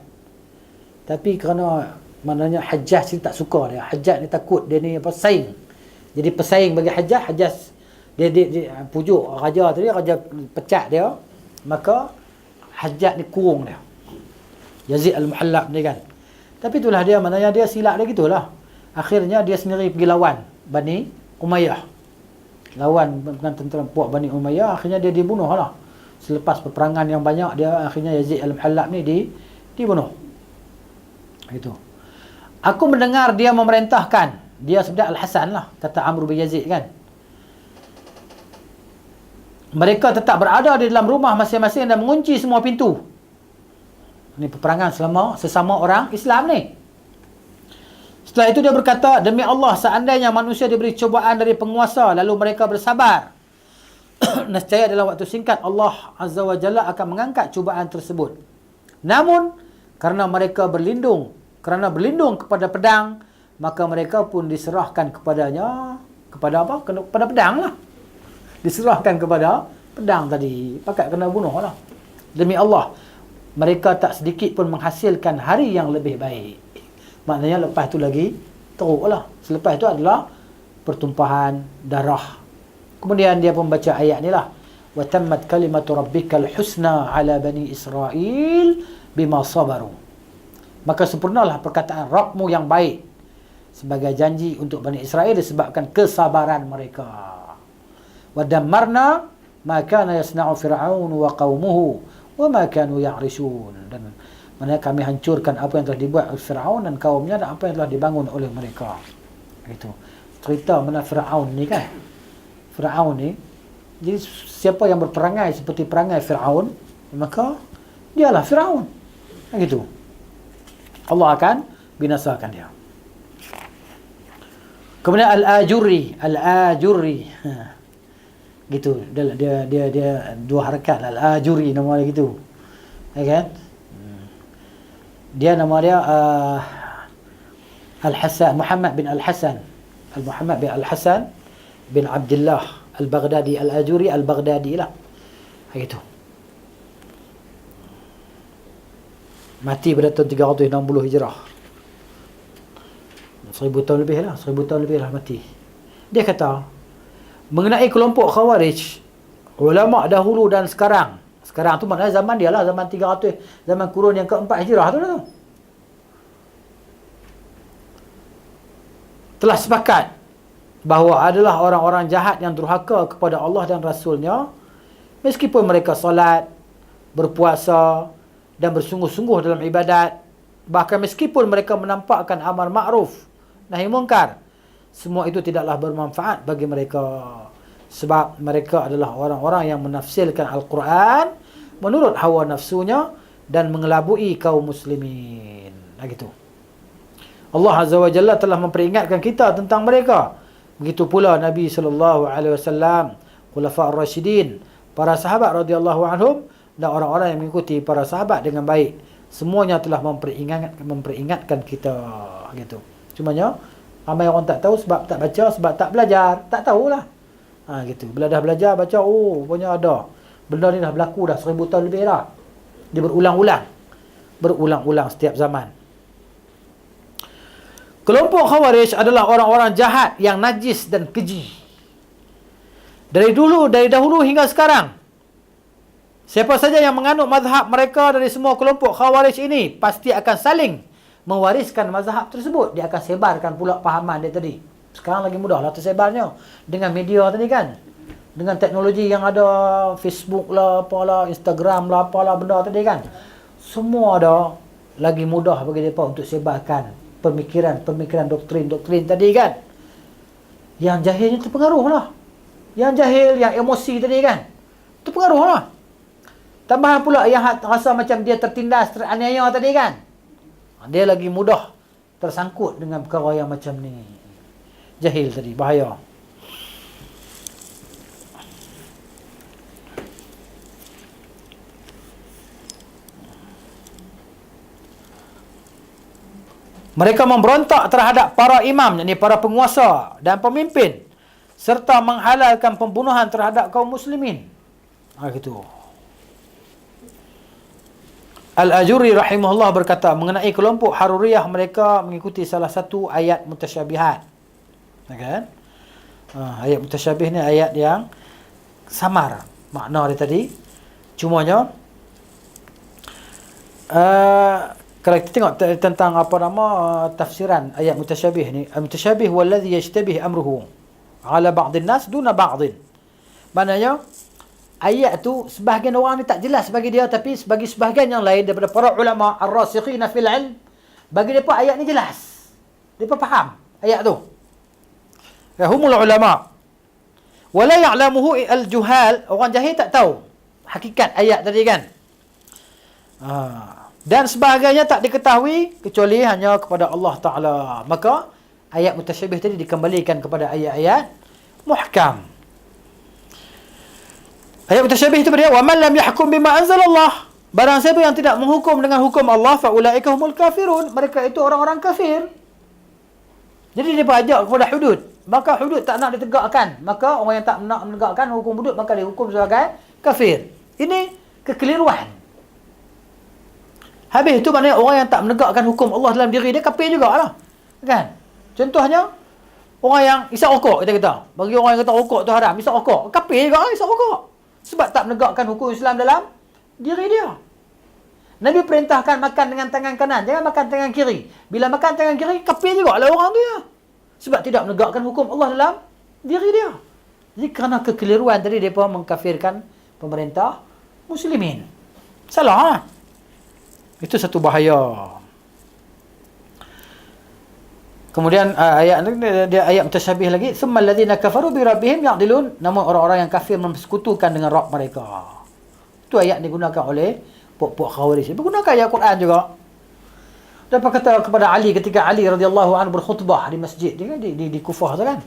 Tapi kerana maknanya Hajjaj ni tak suka dia. Hajjaj ni takut dia ni pesaing. Jadi pesaing bagi Hajjaj dia pujuk raja tadi, raja pecat dia. Maka Hajjaj ni kurung dia. Yazid Al-Muhallab ni kan. Tapi itulah dia, maknanya dia silap dia gitulah. Akhirnya dia sendiri pergi lawan Bani Umayyah. Lawan dengan tentera puak Bani Umayyah, akhirnya dia dibunuh lah. Selepas peperangan yang banyak, dia akhirnya Yazid Al-Muhallab ni dibunuh. Itu. Aku mendengar dia memerintahkan, dia sebenarnya Al-Hasan lah, kata Amr bin Yazid kan. Mereka tetap berada di dalam rumah masing-masing dan mengunci semua pintu. Ini peperangan sesama orang Islam ni. Setelah itu dia berkata, demi Allah, seandainya manusia diberi cubaan dari penguasa lalu mereka bersabar, nescaya dalam waktu singkat Allah Azza wa Jalla akan mengangkat cubaan tersebut. Namun kerana mereka berlindung kepada pedang, maka mereka pun diserahkan kepadanya, kepada apa? Kepada pedang lah. Diserahkan kepada pedang tadi, pakat kena bunuh lah. Demi Allah, mereka tak sedikit pun menghasilkan hari yang lebih baik. Maknanya lepas tu lagi teruk lah. Selepas itu adalah pertumpahan darah. Kemudian dia pun baca ayat ni lah. Wa tammat kalimatu rabbikal husna ala bani Israel bima sabaru. Maka sempurnalah perkataan Rabbmu yang baik sebagai janji untuk Bani Israel disebabkan kesabaran mereka. Wa dammarna ma kana yasna'u fir'aun wa qaumuhu wa ma kanu ya'rishun. Dan mana kami hancurkan apa yang telah dibuat oleh Firaun dan kaumnya dan apa yang telah dibangun oleh mereka. Itu cerita mana Firaun ni kan. Firaun ni, jadi siapa yang berperangai seperti perangai Firaun, maka dialah Firaun. Gitu. Allah akan binasakan dia. Kemudian Al-Ajurri. Gitu. Dia dua harakat. Al-Ajurri nama dia gitu. Ya kan? Dia nama dia Al-Hasan, Muhammad bin Al-Hasan. Muhammad bin Al-Hasan bin Abdullah Al-Baghdadi. Al-Ajuri Al-Baghdadi lah. Gitu. Mati pada tahun 360 Hijrah. 1000 tahun lebih lah mati. Dia kata, mengenai kelompok Khawarij, ulama dahulu dan sekarang tu maknanya zaman dia lah, zaman 300, zaman kurun yang keempat Hijrah tu lah. Telah sepakat bahawa adalah orang-orang jahat yang durhaka kepada Allah dan Rasulnya, meskipun mereka solat, berpuasa dan bersungguh-sungguh dalam ibadat, bahkan meskipun mereka menampakkan amar ma'ruf nahi munkar, semua itu tidaklah bermanfaat bagi mereka, sebab mereka adalah orang-orang yang menafsirkan Al-Quran menurut hawa nafsunya dan mengelabui kaum muslimin. Gitu. Allah Azza wa Jalla telah memperingatkan kita tentang mereka. Begitu pula Nabi sallallahu alaihi wasallam, Khulafa ar-Rasyidin, para sahabat radhiyallahu anhum, dan orang-orang yang mengikuti para sahabat dengan baik. Semuanya telah memperingatkan kita gitu. Cumanya ramai orang tak tahu sebab tak baca, sebab tak belajar, tak tahulah. Gitu. Bila dah belajar baca, rupanya ada. Benda ni dah berlaku dah 1000 tahun lebih dah. Dia berulang-ulang setiap zaman. Kelompok Khawarij adalah orang-orang jahat yang najis dan keji. Dari dahulu hingga sekarang, siapa saja yang menganut mazhab mereka dari semua kelompok Khawarij ini pasti akan saling mewariskan mazhab tersebut. Dia akan sebarkan pula pahaman dia tadi. Sekarang lagi mudahlah tersebarnya dengan media tadi kan. Dengan teknologi yang ada, Facebook lah, apalah, Instagram lah, apalah benda tadi kan. Semua ada, lagi mudah bagi mereka untuk sebarkan pemikiran, doktrin tadi kan. Yang jahilnya terpengaruh lah. Yang jahil, yang emosi tadi kan, terpengaruh lah. Tambahan pula yang rasa macam dia tertindas, teraniaya tadi kan, dia lagi mudah tersangkut dengan perkara yang macam ni. Jahil tadi, bahaya. Mereka memberontak terhadap para imam, yakni para penguasa dan pemimpin, serta menghalalkan pembunuhan terhadap kaum muslimin. Gitu. Al-Ajuri rahimahullah berkata mengenai kelompok Haruriyah, mereka mengikuti salah satu ayat mutasyabihat. Kan? Ayat mutasyabih ni ayat yang samar makna dia tadi. Cumanya kalau kita tengok tentang tafsiran ayat mutasyabih ni, al-mutasyabih wallazi yashtabih amruhu ala ba'dhin nas duna ba'dhin. Maknanya ayat tu sebahagian orang ni tak jelas bagi dia, tapi bagi sebahagian yang lain daripada para ulama ar-rasikhina fil ilm, bagi depa ayat ni jelas. Depa faham ayat tu. Ya humul ulama. Wala ya'lamuhu al-juhal, orang jahil tak tahu hakikat ayat tadi kan. Dan sebagainya tak diketahui kecuali hanya kepada Allah Ta'ala. Maka ayat mutasyabih tadi dikembalikan kepada ayat-ayat muhkam. Ayat mutasyabih itu berdia, wa man lam yahkum bima anzalallah, barang siapa yang tidak menghukum dengan hukum Allah, fa ulaika humul kafirun, mereka itu orang-orang kafir. Jadi dia ajak kepada hudud, maka hudud tak nak ditegakkan, maka orang yang tak nak menegakkan hukum hudud maka dihukum sebagai kafir. Ini kekeliruan. Habis itu maknanya orang yang tak menegakkan hukum Allah dalam diri dia kafir jugalah. Kan? Contohnya orang yang isap rokok, kita kata. Bagi orang yang kata rokok tu haram, isap rokok, kafir juga isap rokok. Sebab tak menegakkan hukum Islam dalam diri dia. Nabi perintahkan makan dengan tangan kanan, jangan makan tangan kiri. Bila makan tangan kiri, kafir jugalah orang tu ya. Sebab tidak menegakkan hukum Allah dalam diri dia. Jadi kerana kekeliruan tadi, mereka mengkafirkan pemerintah muslimin. Salah lah. Itu satu bahaya. Kemudian ayat dia ayat mutasyabih lagi, summal ladzina kafaru bi rabbihim ya'dilun, namun orang-orang yang kafir mempersekutukan dengan Rabb mereka. Itu ayat digunakan oleh puak-puak Khawarij. Menggunakan ayat Quran juga. Dapat kata kepada Ali ketika Ali radhiyallahu anhu berkhutbah di masjid di Kufah tu kan.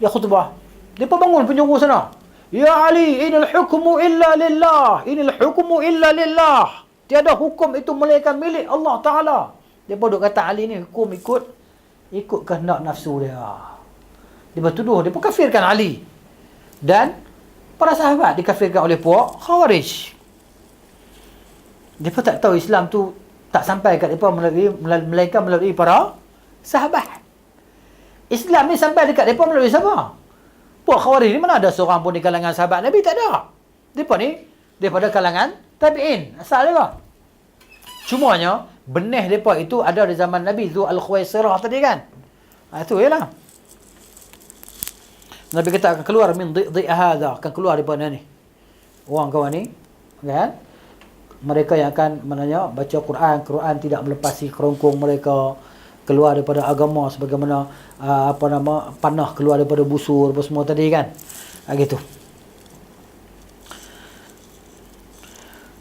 Dia khutbah. Dia pun bangun penjuru sana. Ya Ali, inal hukmu illa lillah. Inal hukmu illa lillah. Tiada hukum itu melainkan milik Allah Ta'ala. Dia pun duk kata Ali ni hukum ikut kehendak nafsu dia. Dia bertuduh, dia pun kafirkan Ali. Dan para sahabat dikafirkan oleh puak Khawarij. Dia pun tak tahu Islam tu tak sampai kat mereka melainkan melalui para sahabat. Islam ni sampai dekat mereka melalui siapa? Puak Khawarij ni mana ada seorang pun di kalangan sahabat Nabi, tak ada. Mereka ni daripada kalangan tabi'in, asal dia. Cumanya benih mereka itu ada di zaman Nabi Zu Al-Khuwaisirah tadi kan. Itu ialah. Nabi kata akan keluar min dhi'a hadha, akan keluar daripada ni. Orang kawan ni kan? Mereka yang akan menanya baca Quran tidak melepasi kerongkong mereka, keluar daripada agama sebagaimana panah keluar daripada busur apa semua tadi kan. Gitu.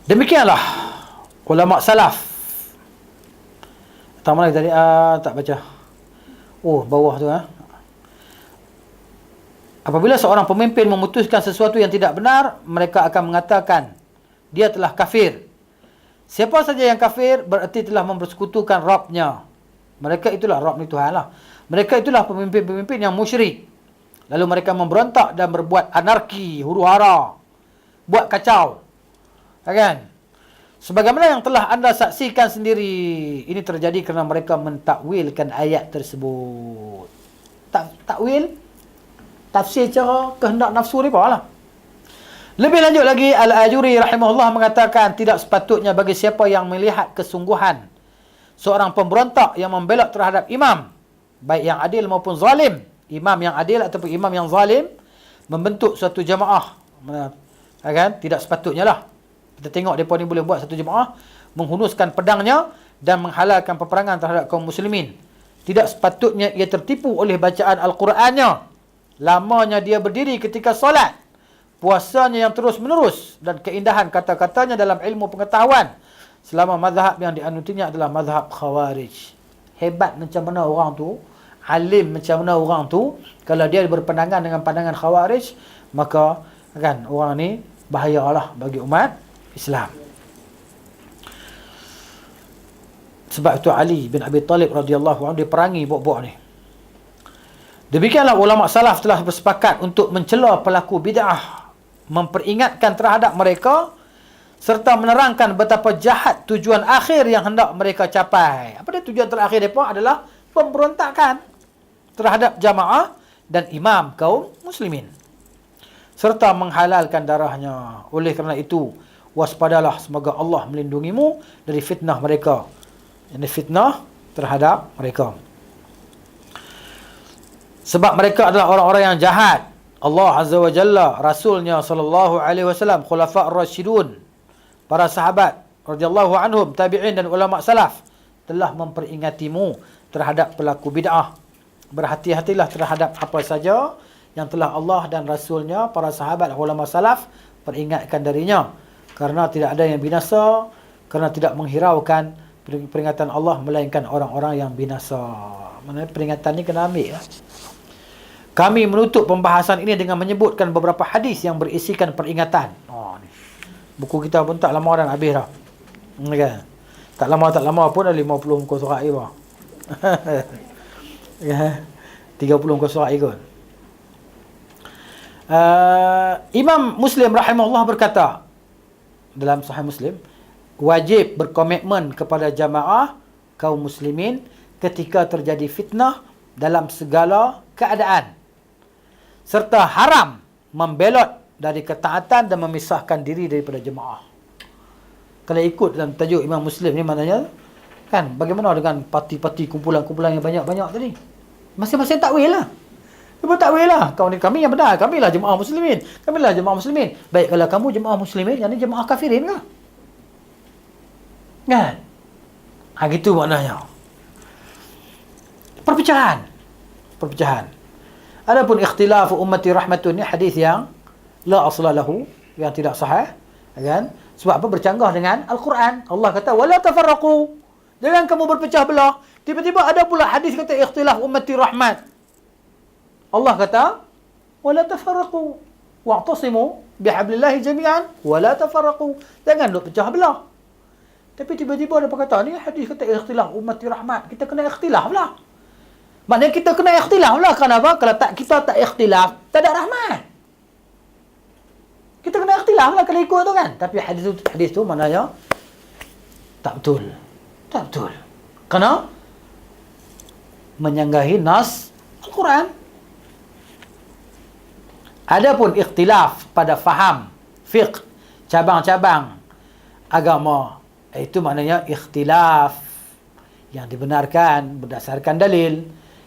Demikianlah ulama salaf. Tak mana tadi tak baca. Oh, bawah tu Apabila seorang pemimpin memutuskan sesuatu yang tidak benar, mereka akan mengatakan dia telah kafir. Siapa saja yang kafir berarti telah mempersekutukan Rabb-nya. Mereka itulah Rabb ni Tuhan lah. Mereka itulah pemimpin-pemimpin yang musyrik. Lalu mereka memberontak dan berbuat anarki, huru-hara, buat kacau. Kan? Sebagaimana yang telah anda saksikan sendiri, ini terjadi kerana mereka mentakwilkan ayat tersebut. Takwil, tafsir cara kehendak nafsu mereka lah. Lebih lanjut lagi, Al-Ajuri rahimahullah mengatakan tidak sepatutnya bagi siapa yang melihat kesungguhan seorang pemberontak yang membelot terhadap imam, baik yang adil maupun zalim, imam yang adil ataupun imam yang zalim, membentuk suatu jamaah. Kan? Tidak sepatutnya lah. Kita tengok mereka ni boleh buat satu jemaah, menghunuskan pedangnya dan menghalalkan peperangan terhadap kaum muslimin. Tidak sepatutnya ia tertipu oleh bacaan Al-Qurannya, lamanya dia berdiri ketika solat, puasanya yang terus menerus, dan keindahan kata-katanya dalam ilmu pengetahuan, selama mazhab yang dianutinya adalah mazhab Khawarij. Hebat macam mana orang tu, alim macam mana orang tu, kalau dia berpandangan dengan pandangan Khawarij, maka kan orang ni bahayalah bagi umat Islam. Sebab itu Ali bin Abi Talib radhiyallahu anhu diperangi buat-buat ni. Demikianlah ulama salaf telah bersepakat untuk mencela pelaku bid'ah, memperingatkan terhadap mereka serta menerangkan betapa jahat tujuan akhir yang hendak mereka capai. Apa dia tujuan terakhir mereka adalah pemberontakan terhadap jamaah dan imam kaum muslimin, serta menghalalkan darahnya. Oleh kerana itu, waspadalah, semoga Allah melindungimu dari fitnah mereka. Ini fitnah terhadap mereka. Sebab mereka adalah orang-orang yang jahat. Allah Azza wa Jalla, Rasulnya sallallahu alaihi wasallam, khulafa ar-rasyidun, para sahabat radhiyallahu anhum, tabi'in dan ulama salaf telah memperingatimu terhadap pelaku bid'ah. Berhati-hatilah terhadap apa saja yang telah Allah dan Rasulnya, para sahabat dan ulama salaf peringatkan darinya. Kerana tidak ada yang binasa, kerana tidak menghiraukan peringatan Allah, melainkan orang-orang yang binasa. Maksudnya peringatan ni kena ambil lah. Kami menutup pembahasan ini dengan menyebutkan beberapa hadis yang berisikan peringatan. Ni. Buku kita pun tak lama dah habis dah. Kan? Tak lama pun dah 50 muka surat ni bah. 30 muka surat ikut. Imam Muslim rahimahullah berkata dalam Sahih Muslim, wajib berkomitmen kepada jamaah kaum muslimin ketika terjadi fitnah dalam segala keadaan, serta haram membelot dari ketaatan dan memisahkan diri daripada jemaah. Kalau ikut dalam tajuk Imam Muslim ni, maknanya kan bagaimana dengan parti-parti, kumpulan-kumpulan yang banyak-banyak tadi? Masing-masing takwil lah. Dia takwil lah. Kami yang benar, kamilah jemaah muslimin. Kamilah jemaah muslimin. Baik, kalau kamu jemaah muslimin, yang ni jemaah kafirin lah. Kan? Gitu maknanya. Perpecahan. Adapun ikhtilafu ummati rahmatun, ni hadis yang la asla lahu, yang tidak sahih, kan? Sebab apa? Bercanggah dengan Al-Quran. Allah kata wala tafarraqu, jangan kamu berpecah belah. Tiba-tiba ada pula hadis kata ikhtilaf ummati rahmat. Allah kata wala tafarraqu wa'tasimu bihablillahi jami'an wala tafarraqu, jangan duk pecah belah. Tapi tiba-tiba ada perkataan ni hadis kata ikhtilaf ummati rahmat, kita kena ikhtilaf lah. Maknanya kita kena ikhtilaf lah. Kenapa? Kalau kita tak ikhtilaf, tak ada rahmat. Kita kena ikhtilaf lah kalau ikut tu kan. Tapi hadis tu maknanya tak betul. Kerana menyanggahi nas Al-Quran. Adapun ikhtilaf pada faham, fiqh, cabang-cabang agama, itu maknanya ikhtilaf yang dibenarkan berdasarkan dalil.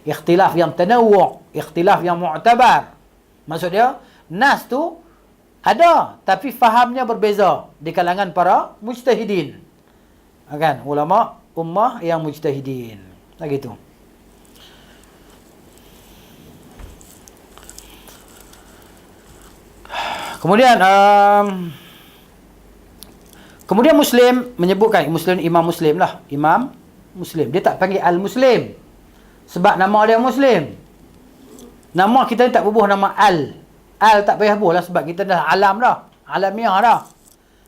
Ikhtilaf yang tanawwu', ikhtilaf yang mu'tabar. Maksudnya, nas tu ada, tapi fahamnya berbeza di kalangan para mujtahidin. Kan? Ulama ummah yang mujtahidin. Begitu. Kemudian Muslim menyebutkan, Imam Muslim lah. Imam Muslim. Dia tak panggil Al-Muslim sebab nama dia Muslim. Nama kita ni tak bubuh nama al. Al tak payah bubuh lah sebab kita dah alam dah. Alamiah dah.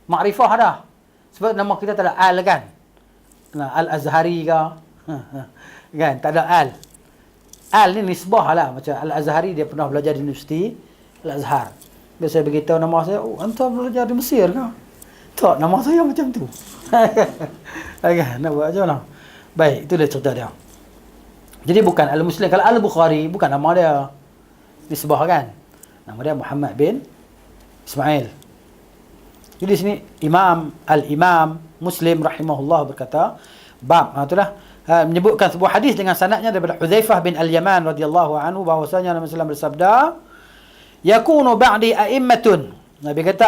Makrifah dah. Sebab nama kita tak ada al kan. Al-Azhari ke. Kan, tak ada al. Al ni nisbah lah. Macam Al-Azhari dia pernah belajar di Universiti Al-Azhar. Biasa beritahu nama saya, oh, anda belajar di Mesir ke? Tak, nama saya macam tu. Kan, nak buat macam mana? Baik, itu dia cerita dia. Jadi bukan Al-Muslim. Kalau Al-Bukhari, bukan nama dia. Nisbah kan? Nama dia Muhammad bin Ismail. Jadi sini Al-Imam Muslim rahimahullah berkata, bab, itulah, menyebutkan sebuah hadis dengan sanadnya daripada Hudzaifah bin Al-Yaman radhiyallahu anhu bahwasanya Nabi sallallahu alaihi wasallam bersabda, yakunu ba'di a'immatun. Nabi kata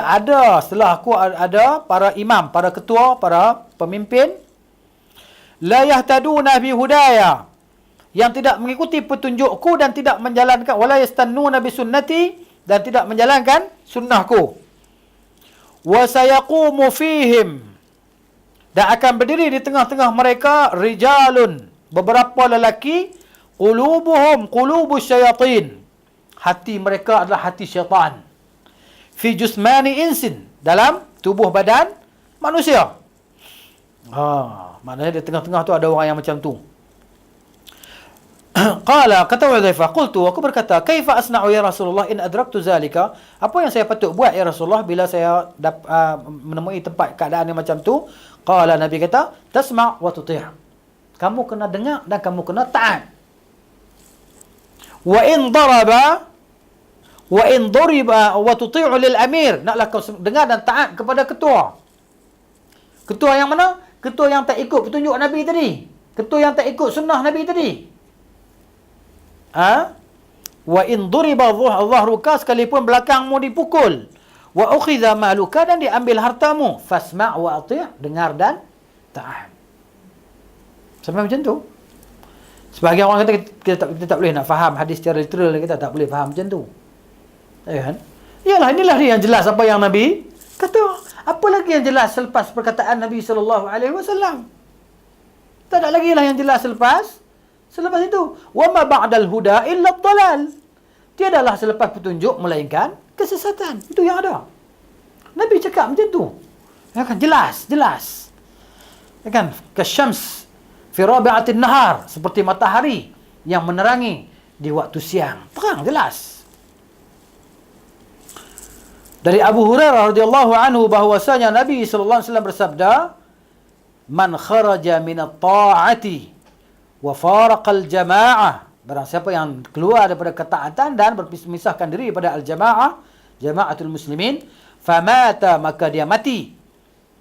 setelah aku ada para imam, para ketua, para pemimpin, la yahtaduna bi hudaya, yang tidak mengikuti petunjukku dan tidak menjalankan, wala yastannuna bi sunnati, dan tidak menjalankan sunnahku. Wa sayaqumu fihim, dan akan berdiri di tengah-tengah mereka rijalun, beberapa lelaki, qulubuhum qulubus syayatin, hati mereka adalah hati syaitan, fi jusmani insin, dalam tubuh badan manusia. Maknanya di tengah-tengah tu ada orang yang macam tu. Qala, kata Hudzaifah, qultu, aku berkata, kaifa asna'u ya Rasulullah in adraktu zalika? Apa yang saya patut buat ya Rasulullah bila saya menemui tempat keadaan yang macam tu? Qala, Nabi kata, tasma' wa tuti'. Kamu kena dengar dan kamu kena taat. Wa in duriba wa tuti'u lil amir, naklah kau dengar dan taat kepada ketua. Ketua yang mana? Ketua yang tak ikut petunjuk Nabi tadi. Ketua yang tak ikut sunnah Nabi tadi. Wa in duriba dhahruka, sekalipun belakangmu dipukul, wa ukhidha maluka, dan diambil hartamu, fasma' wa ati', dengar dan taat. Sampai macam tu. Sebagian orang kata kita tak boleh nak faham hadis secara literal, kita tak boleh faham macam tu. Ya kan? Yalah, inilah dia yang jelas apa yang Nabi kata. Apa lagi yang jelas selepas perkataan Nabi sallallahu alaihi wasallam? Tak ada lagi lah yang jelas selepas itu. Wa ma ba'dal huda illa dhalal. Tiadalah selepas petunjuk melainkan kesesatan. Itu yang ada. Nabi cakap macam tu. Ya kan, jelas. Ya kan, kasyams fi rabi'atin nahar, seperti matahari yang menerangi di waktu siang. Terang, jelas. Dari Abu Hurairah radhiyallahu anhu bahwasanya Nabi sallallahu alaihi wasallam bersabda, man kharaja minat ta'ati wa faraqal jama'ah, barang siapa yang keluar daripada ketaatan dan berpisahkan diri daripada al-jama'ah, jama'atul muslimin, famata, maka dia mati,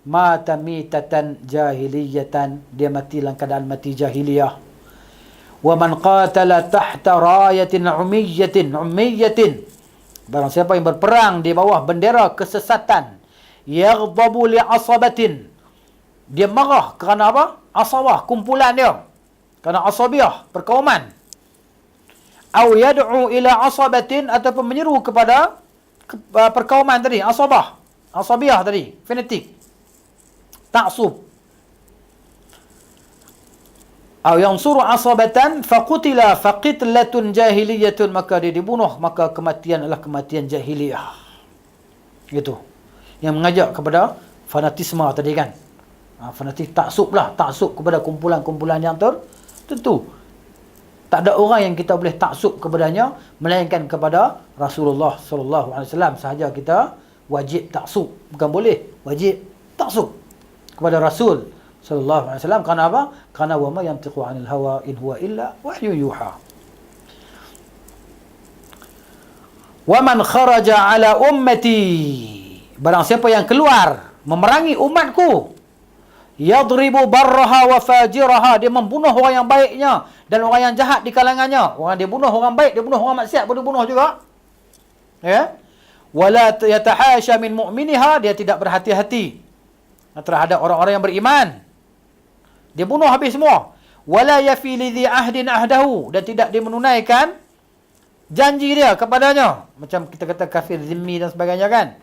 mata mitatan jahiliyatan, dia mati dalam keadaan mati jahiliyah. Wa man qatala tahta rayatin ummiyatin, barang siapa yang berperang di bawah bendera kesesatan, yaghdabu li asabatin, dia marah kerana apa? Asabah, kumpulan dia, kerana asabiah, perkauman. Au yad'u ila asabatin, ataupun menyeru kepada perkauman tadi, asabiah tadi, fanatik, ta'sub. Au yansuru asabatan faqutila faqitlatun jahiliyatun, maka dia dibunuh, maka kematian adalah kematian jahiliyah. Gitu. Yang mengajak kepada fanatisme tadi kan. Fanatik ta'sub lah, ta'sub kepada kumpulan-kumpulan yang tertentu. Tak ada orang yang kita boleh taksub kepadanya melainkan kepada Rasulullah sallallahu alaihi wasallam sahaja kita wajib taksub, bukan boleh, wajib taksub kepada Rasul sallallahu alaihi wasallam. Kerana apa? Kerana wa ma yantiqu 'anil hawa in huwa illa wahyu yuha. Wa man kharaja 'ala ummati, barang siapa yang keluar memerangi umatku, yadribu barraha wa fajiraha, dia membunuh orang yang baiknya dan orang yang jahat di kalangannya. Orang dia bunuh orang baik, dia bunuh orang maksiat pun dia bunuh juga. Ya. Wala yatahasha min mu'miniha, dia tidak berhati-hati terhadap orang-orang yang beriman. Dia bunuh habis semua. Wala yafi lidhi ahdin ahdahu, dan tidak dia menunaikan janji dia kepadanya. Macam kita kata kafir zimmi dan sebagainya kan.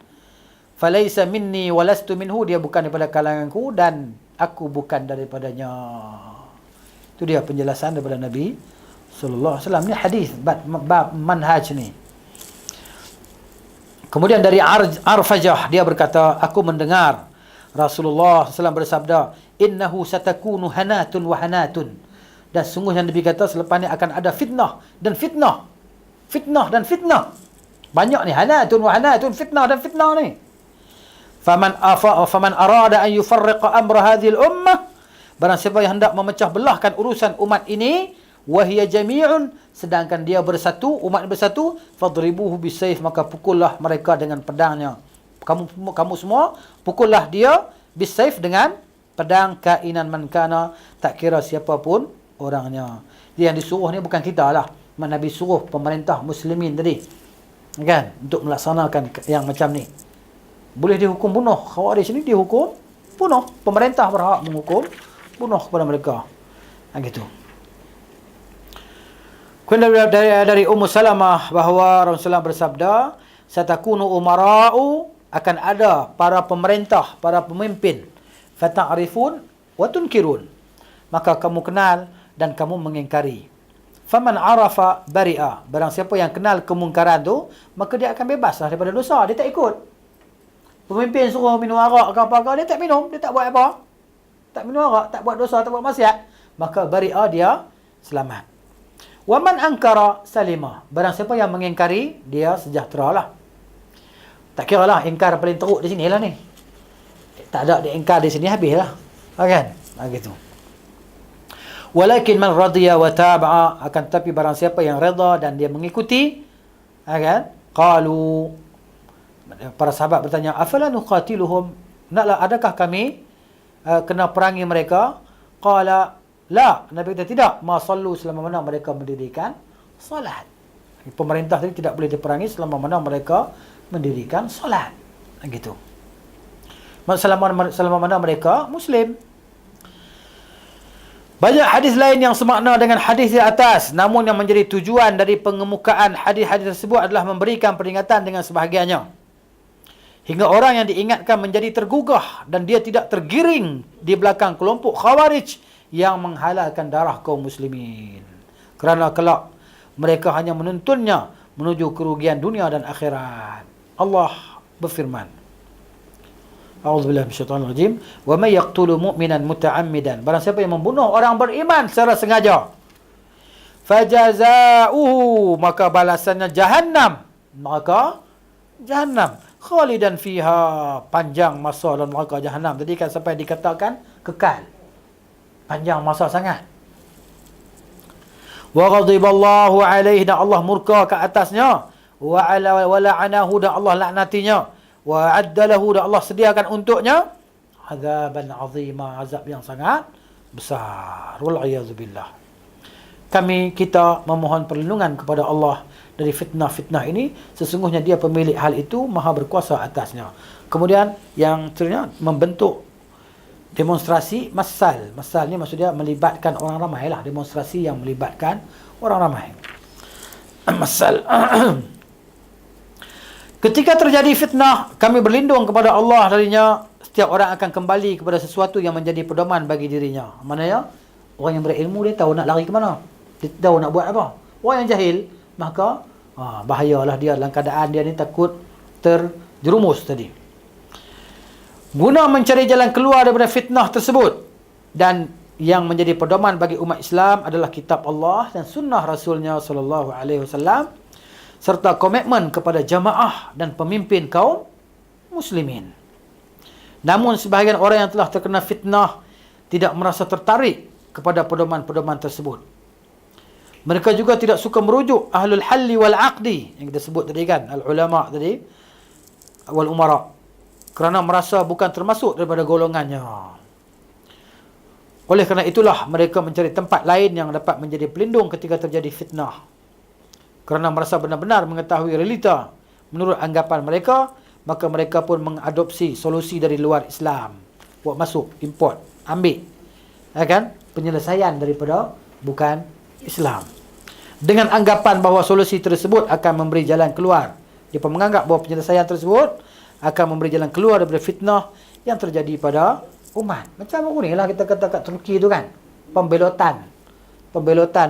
Falaisa minni walastu minhu, dia bukan daripada kalanganku dan aku bukan daripadanya. Itu dia penjelasan daripada Nabi sallallahu alaihi wasallam. Ni hadis bab manhaj ni. Kemudian dari Arfajah, dia berkata, aku mendengar Rasulullah SAW bersabda, innahu satakunu hanatun wa hanatun. Dan sungguhnya Nabi kata, selepas ni akan ada fitnah dan fitnah. Fitnah dan fitnah. Banyak ni, hanatun wa hanatun, fitnah dan fitnah ni. Faman arada an yufarriqa amra hadhihi al-ummah, barang siapa yang hendak memecah belahkan urusan umat ini, wahia jami'un, sedangkan dia bersatu, umat bersatu, fadribuhu bisayf, maka pukullah mereka dengan pedangnya. Kamu semua pukullah dia bisayf, dengan pedang, kainan man kana, tak kira siapapun orangnya. Dia yang disuruh ni bukan kita lah. Nabi suruh pemerintah muslimin tadi, kan, untuk melaksanakan yang macam ni. Boleh dihukum bunuh. Khawarij ni dihukum bunuh. Pemerintah berhak menghukum bunuh kepada mereka. Gitu. Kemudian dari Ummu Salamah bahawa Rasulullah bersabda, satakunu umara'u, akan ada para pemerintah, para pemimpin, fata'rifun wa tunkirun, maka kamu kenal dan kamu mengingkari. Faman arafa bari'a, barang siapa yang kenal kemungkaran tu, maka dia akan bebaslah daripada dosa, dia tak ikut. Pemimpin suruh minum arak ke apa-apa, dia tak minum, dia tak buat apa, tak minum arak, tak buat dosa, tak buat maksiat, maka bari'a, dia selamat. Waman angkara salima, barang siapa yang mengingkari, dia sejahteralah. Tak kira lah, ingkar paling teruk di sini lah ni. Tak ada dia ingkar di sini, habislah. Kan? Gitu. Walakin man radiya wa taba'a, akan tapi barang siapa yang redha dan dia mengikuti, kan? Qalu, para sahabat bertanya, afala nuqatiluhum, naklah adakah kami kena perangi mereka? Qala la, Nabi kata tidak, ma sallu, selama mana mereka mendirikan solat. Pemerintah tadi tidak boleh diperangi selama mana mereka mendirikan solat. Gitu. Selama mana mereka muslim. Banyak hadis lain yang semakna dengan hadis di atas, namun yang menjadi tujuan dari pengemukaan hadis-hadis tersebut adalah memberikan peringatan dengan sebahagiannya, hingga orang yang diingatkan menjadi tergugah dan dia tidak tergiring di belakang kelompok Khawarij yang menghalalkan darah kaum muslimin, kerana kelak mereka hanya menuntunnya menuju kerugian dunia dan akhirat. Allah berfirman, A'udzubillahi minasyaitonir rajim, wa may yaqtulu mu'minan muta'ammidan, barang siapa yang membunuh orang beriman secara sengaja, fajaza'uhu, maka balasannya jahannam, khalidan fiha, panjang masa dalam neraka jahannam. Tadi kan sampai dikatakan kekal, panjang masa sangat. Wa ghadiballahu alaihi, dan Allah murka ke atasnya, wa la'anahu, dan Allah laknatinya, wa addalahu, dan Allah sediakan untuknya azaban azima, azab yang sangat besar. Wal a'yadzu billah. Kita memohon perlindungan kepada Allah dari fitnah-fitnah ini. Sesungguhnya dia pemilik hal itu, maha berkuasa atasnya. Kemudian yang seterusnya, membentuk demonstrasi massal. Massal ni maksudnya melibatkan orang ramai lah. Demonstrasi yang melibatkan orang ramai. Massal. Ketika terjadi fitnah, kami berlindung kepada Allah darinya. Setiap orang akan kembali kepada sesuatu yang menjadi pedoman bagi dirinya. Maknanya, orang yang berilmu dia tahu nak lari ke mana, dia tahu nak buat apa. Orang yang jahil, maka bahayalah dia dalam keadaan dia ni takut terjerumus tadi. Guna mencari jalan keluar daripada fitnah tersebut, dan yang menjadi pedoman bagi umat Islam adalah kitab Allah dan sunnah Rasulnya sallallahu alaihi wasallam, serta komitmen kepada jamaah dan pemimpin kaum muslimin. Namun sebahagian orang yang telah terkena fitnah tidak merasa tertarik kepada pedoman-pedoman tersebut. Mereka juga tidak suka merujuk ahlul halli wal aqdi yang kita sebut tadi kan, al-ulama tadi, wal umara, kerana merasa bukan termasuk daripada golongannya. Oleh kerana itulah mereka mencari tempat lain yang dapat menjadi pelindung ketika terjadi fitnah, kerana merasa benar-benar mengetahui realita menurut anggapan mereka, maka mereka pun mengadopsi solusi dari luar Islam, buat masuk, import, ambil, kan, penyelesaian daripada bukan Islam, dengan anggapan bahawa solusi tersebut akan memberi jalan keluar. Dia pun menganggap bahawa penyelesaian tersebut akan memberi jalan keluar daripada fitnah yang terjadi pada umat. Macam ni lah kita kata kat Turki tu kan, pembelotan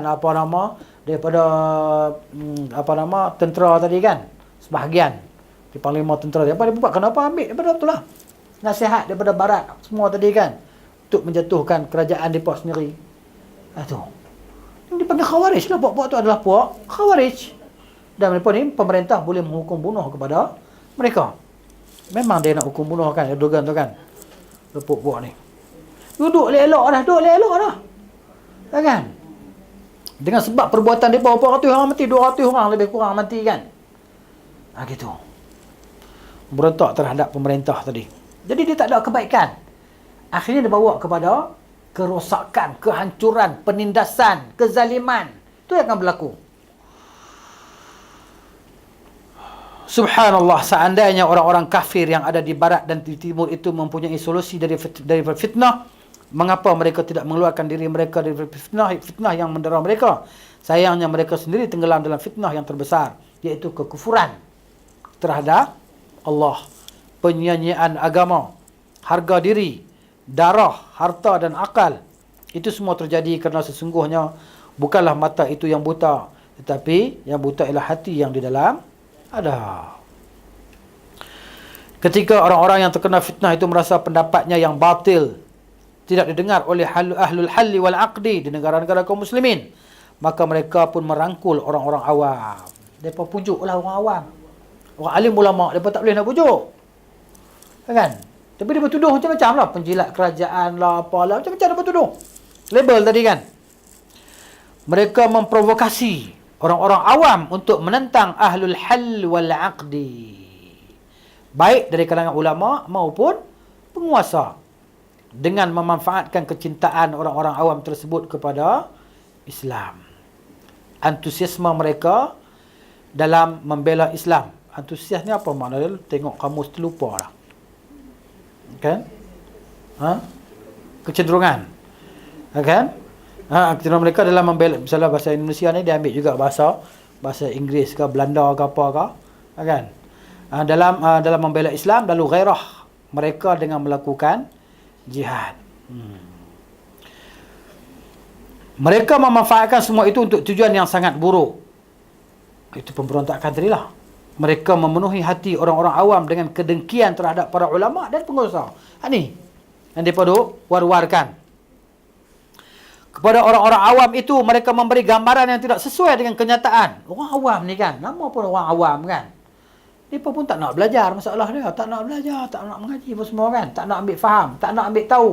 apa nama, daripada tentera tadi kan, sebahagian di panglima tentera dia apa dia buat, kenapa ambil daripada betul lah nasihat daripada barat semua tadi kan untuk menjatuhkan kerajaan mereka sendiri. Tu yang dipanggil Khawarij lah, puak-puak tu adalah puak Khawarij. Dan mereka ni pemerintah boleh menghukum bunuh kepada mereka. Memang dia nak hukum bunuh kan Erdogan tu kan, puak-puak ni duduk elok dah, ya kan, dengan sebab perbuatan dia berapa ratus orang mati, 200 orang lebih kurang mati kan. Gitu. Berontak terhadap pemerintah tadi. Jadi dia tak ada kebaikan. Akhirnya dia bawa kepada kerosakan, kehancuran, penindasan, kezaliman. Itu yang akan berlaku. Subhanallah, seandainya orang-orang kafir yang ada di barat dan di timur itu mempunyai solusi dari fitnah, mengapa mereka tidak mengeluarkan diri mereka dari fitnah yang mendera mereka? Sayangnya mereka sendiri tenggelam dalam fitnah yang terbesar, iaitu kekufuran terhadap Allah, penyanyian agama, harga diri, darah, harta dan akal. Itu semua terjadi kerana sesungguhnya bukanlah mata itu yang buta, tetapi yang buta ialah hati yang di dalam ada. Ketika orang-orang yang terkena fitnah itu merasa pendapatnya yang batil tidak didengar oleh ahlul halli wal aqdi di negara-negara kaum muslimin, maka mereka pun merangkul orang-orang awam. Mereka pujuklah orang awam. Orang alim ulama, mereka tak boleh nak pujuk, kan? Tapi dia bertuduh macam-macam lah, penjilat kerajaan lah, apalah, macam-macam dia bertuduh. Label tadi kan. Mereka memprovokasi orang-orang awam untuk menentang ahlul hal wal aqdi, baik dari kalangan ulama maupun penguasa, dengan memanfaatkan kecintaan orang-orang awam tersebut kepada Islam. Antusiasme mereka dalam membela Islam. Antusias ni apa makna dia? Tengok kamus terlupa lah. Kan? Kecenderungan. Kan? Kecenderungan mereka dalam membela, misalnya bahasa Indonesia ni dia ambil juga bahasa Inggeris ke Belanda ke apa ke, kan? Dalam membela Islam, lalu gairah mereka dengan melakukan jihad. Mereka memanfaatkan semua itu untuk tujuan yang sangat buruk. Itu pemberontakan tadi lah. Mereka memenuhi hati orang-orang awam dengan kedengkian terhadap para ulama dan penguasa. Ni yang mereka war-warkan. Kepada orang-orang awam itu, mereka memberi gambaran yang tidak sesuai dengan kenyataan. Orang awam ni kan, nama pun orang awam kan, mereka pun tak nak belajar masalah dia. Tak nak belajar, tak nak mengaji pun semua kan. Tak nak ambil faham, tak nak ambil tahu.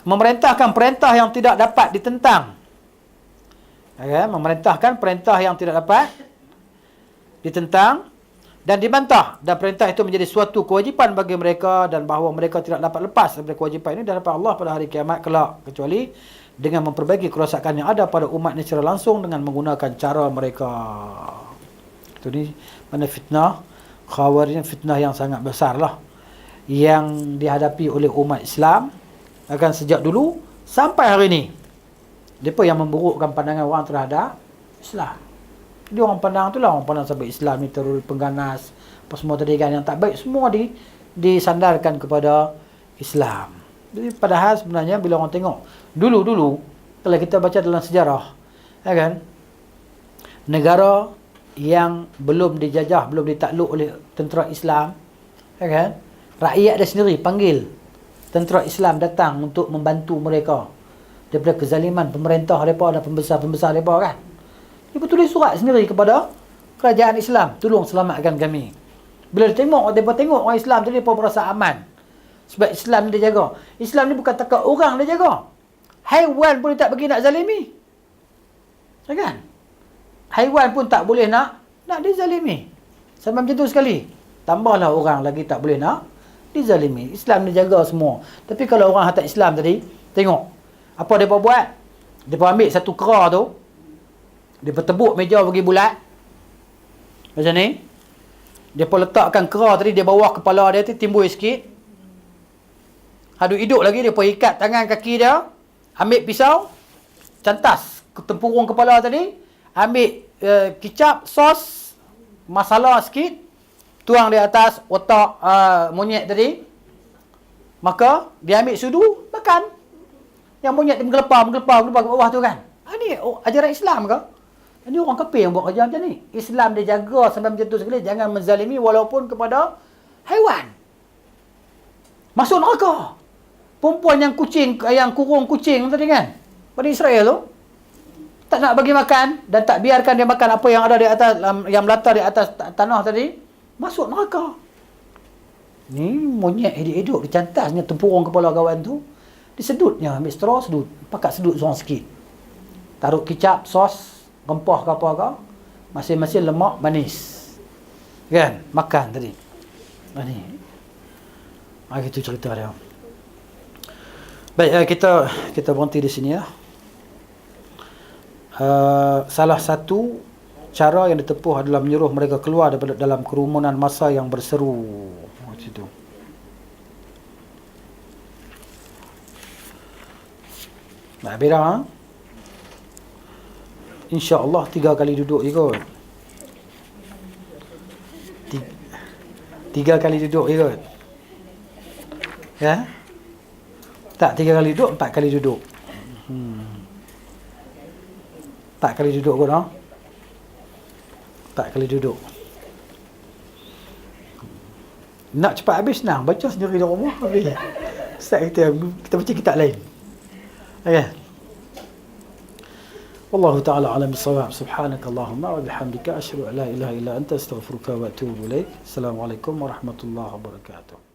Memerintahkan perintah yang tidak dapat ditentang. Memerintahkan perintah yang tidak dapat ditentang dan dibantah. Dan perintah itu menjadi suatu kewajipan bagi mereka, dan bahawa mereka tidak dapat lepas dari kewajipan ini dan dapat Allah pada hari kiamat kelak, kecuali dengan memperbaiki kerosakan yang ada pada umat ini secara langsung dengan menggunakan cara mereka. Ini mana fitnah Khawarij, fitnah yang sangat besar lah yang dihadapi oleh umat Islam akan sejak dulu sampai hari ini. Mereka yang memburukkan pandangan orang terhadap Islam. Dia orang pandang tu lah, orang pandang sampai Islam ni terus pengganas apa semua tadi kan, yang tak baik semua disandarkan kepada Islam. Jadi padahal sebenarnya bila orang tengok dulu kalau kita baca dalam sejarah, kan, negara yang belum dijajah, belum ditakluk oleh tentera Islam, kan, rakyat dia sendiri panggil tentera Islam datang untuk membantu mereka daripada kezaliman pemerintah mereka dan pembesar-pembesar mereka kan. Dia tulis surat sendiri kepada kerajaan Islam, tolong selamatkan kami. Bila dia tengok orang Islam tu, dia pun merasa aman, sebab Islam dia jaga. Islam ni bukan takat orang dia jaga, haiwan pun dia tak bagi nak zalimi, kan? Haiwan pun tak boleh nak dizalimi. Sama macam tu sekali. Tambahlah orang lagi tak boleh nak dizalimi. Islam dia jaga semua. Tapi kalau orang hantar Islam tadi, tengok apa mereka buat. Mereka ambil satu kera tu, mereka tebuk meja bagi bulat macam ni. Mereka letakkan kera tadi di bawah kepala dia tu, timbul sikit. Hadu hidup lagi, mereka ikat tangan kaki dia, ambil pisau, cantas tempurung kepala tadi, ambil kicap, sos, masala sikit, tuang di atas otak monyet tadi. Maka dia ambil sudu, makan. Yang monyet dia menggelepar ke bawah tu kan. Ini ni ajaran Islam ke? Ini orang kafir yang buat kerja macam ni. Islam dia jaga sampai macam tu sekali, jangan menzalimi walaupun kepada haiwan. Masuk neraka. Perempuan yang kurung kucing tadi kan, pada Israel tu, tak nak bagi makan dan tak biarkan dia makan apa yang ada di atas, yang melata di atas tanah tadi, masuk neraka. Ni monyet hidup-hidup dicantasnya tempurung kepala kawan tu, disedutnya, ambil straw sedut, pakat sedut seorang sikit. Taruh kicap, sos, rempah ke apa ke, masing-masing lemak, manis. Kan? Makan tadi. Ni. Itu cerita dia. Baik, kita berhenti di sini ya. Salah satu cara yang ditepuh adalah menyuruh mereka keluar daripada dalam kerumunan massa yang berseru. Macam tu. Nak beda ha? InsyaAllah 3 kali duduk je kot. 3 kali duduk je kot. Ya? Tak 3 kali duduk, 4 kali duduk. 4 kali duduk kot, ha? 4 kali duduk. Nak cepat habis senang, baca sendiri di rumah habis. Ustaz kita baca kitab lain. Okay. Wallahu ta'ala alam bisawab. Subhanakallahumma wa bihamdika asyhadu an la ilaha illa anta astaghfiruka wa atubu ilaik. Assalamualaikum warahmatullahi wabarakatuh.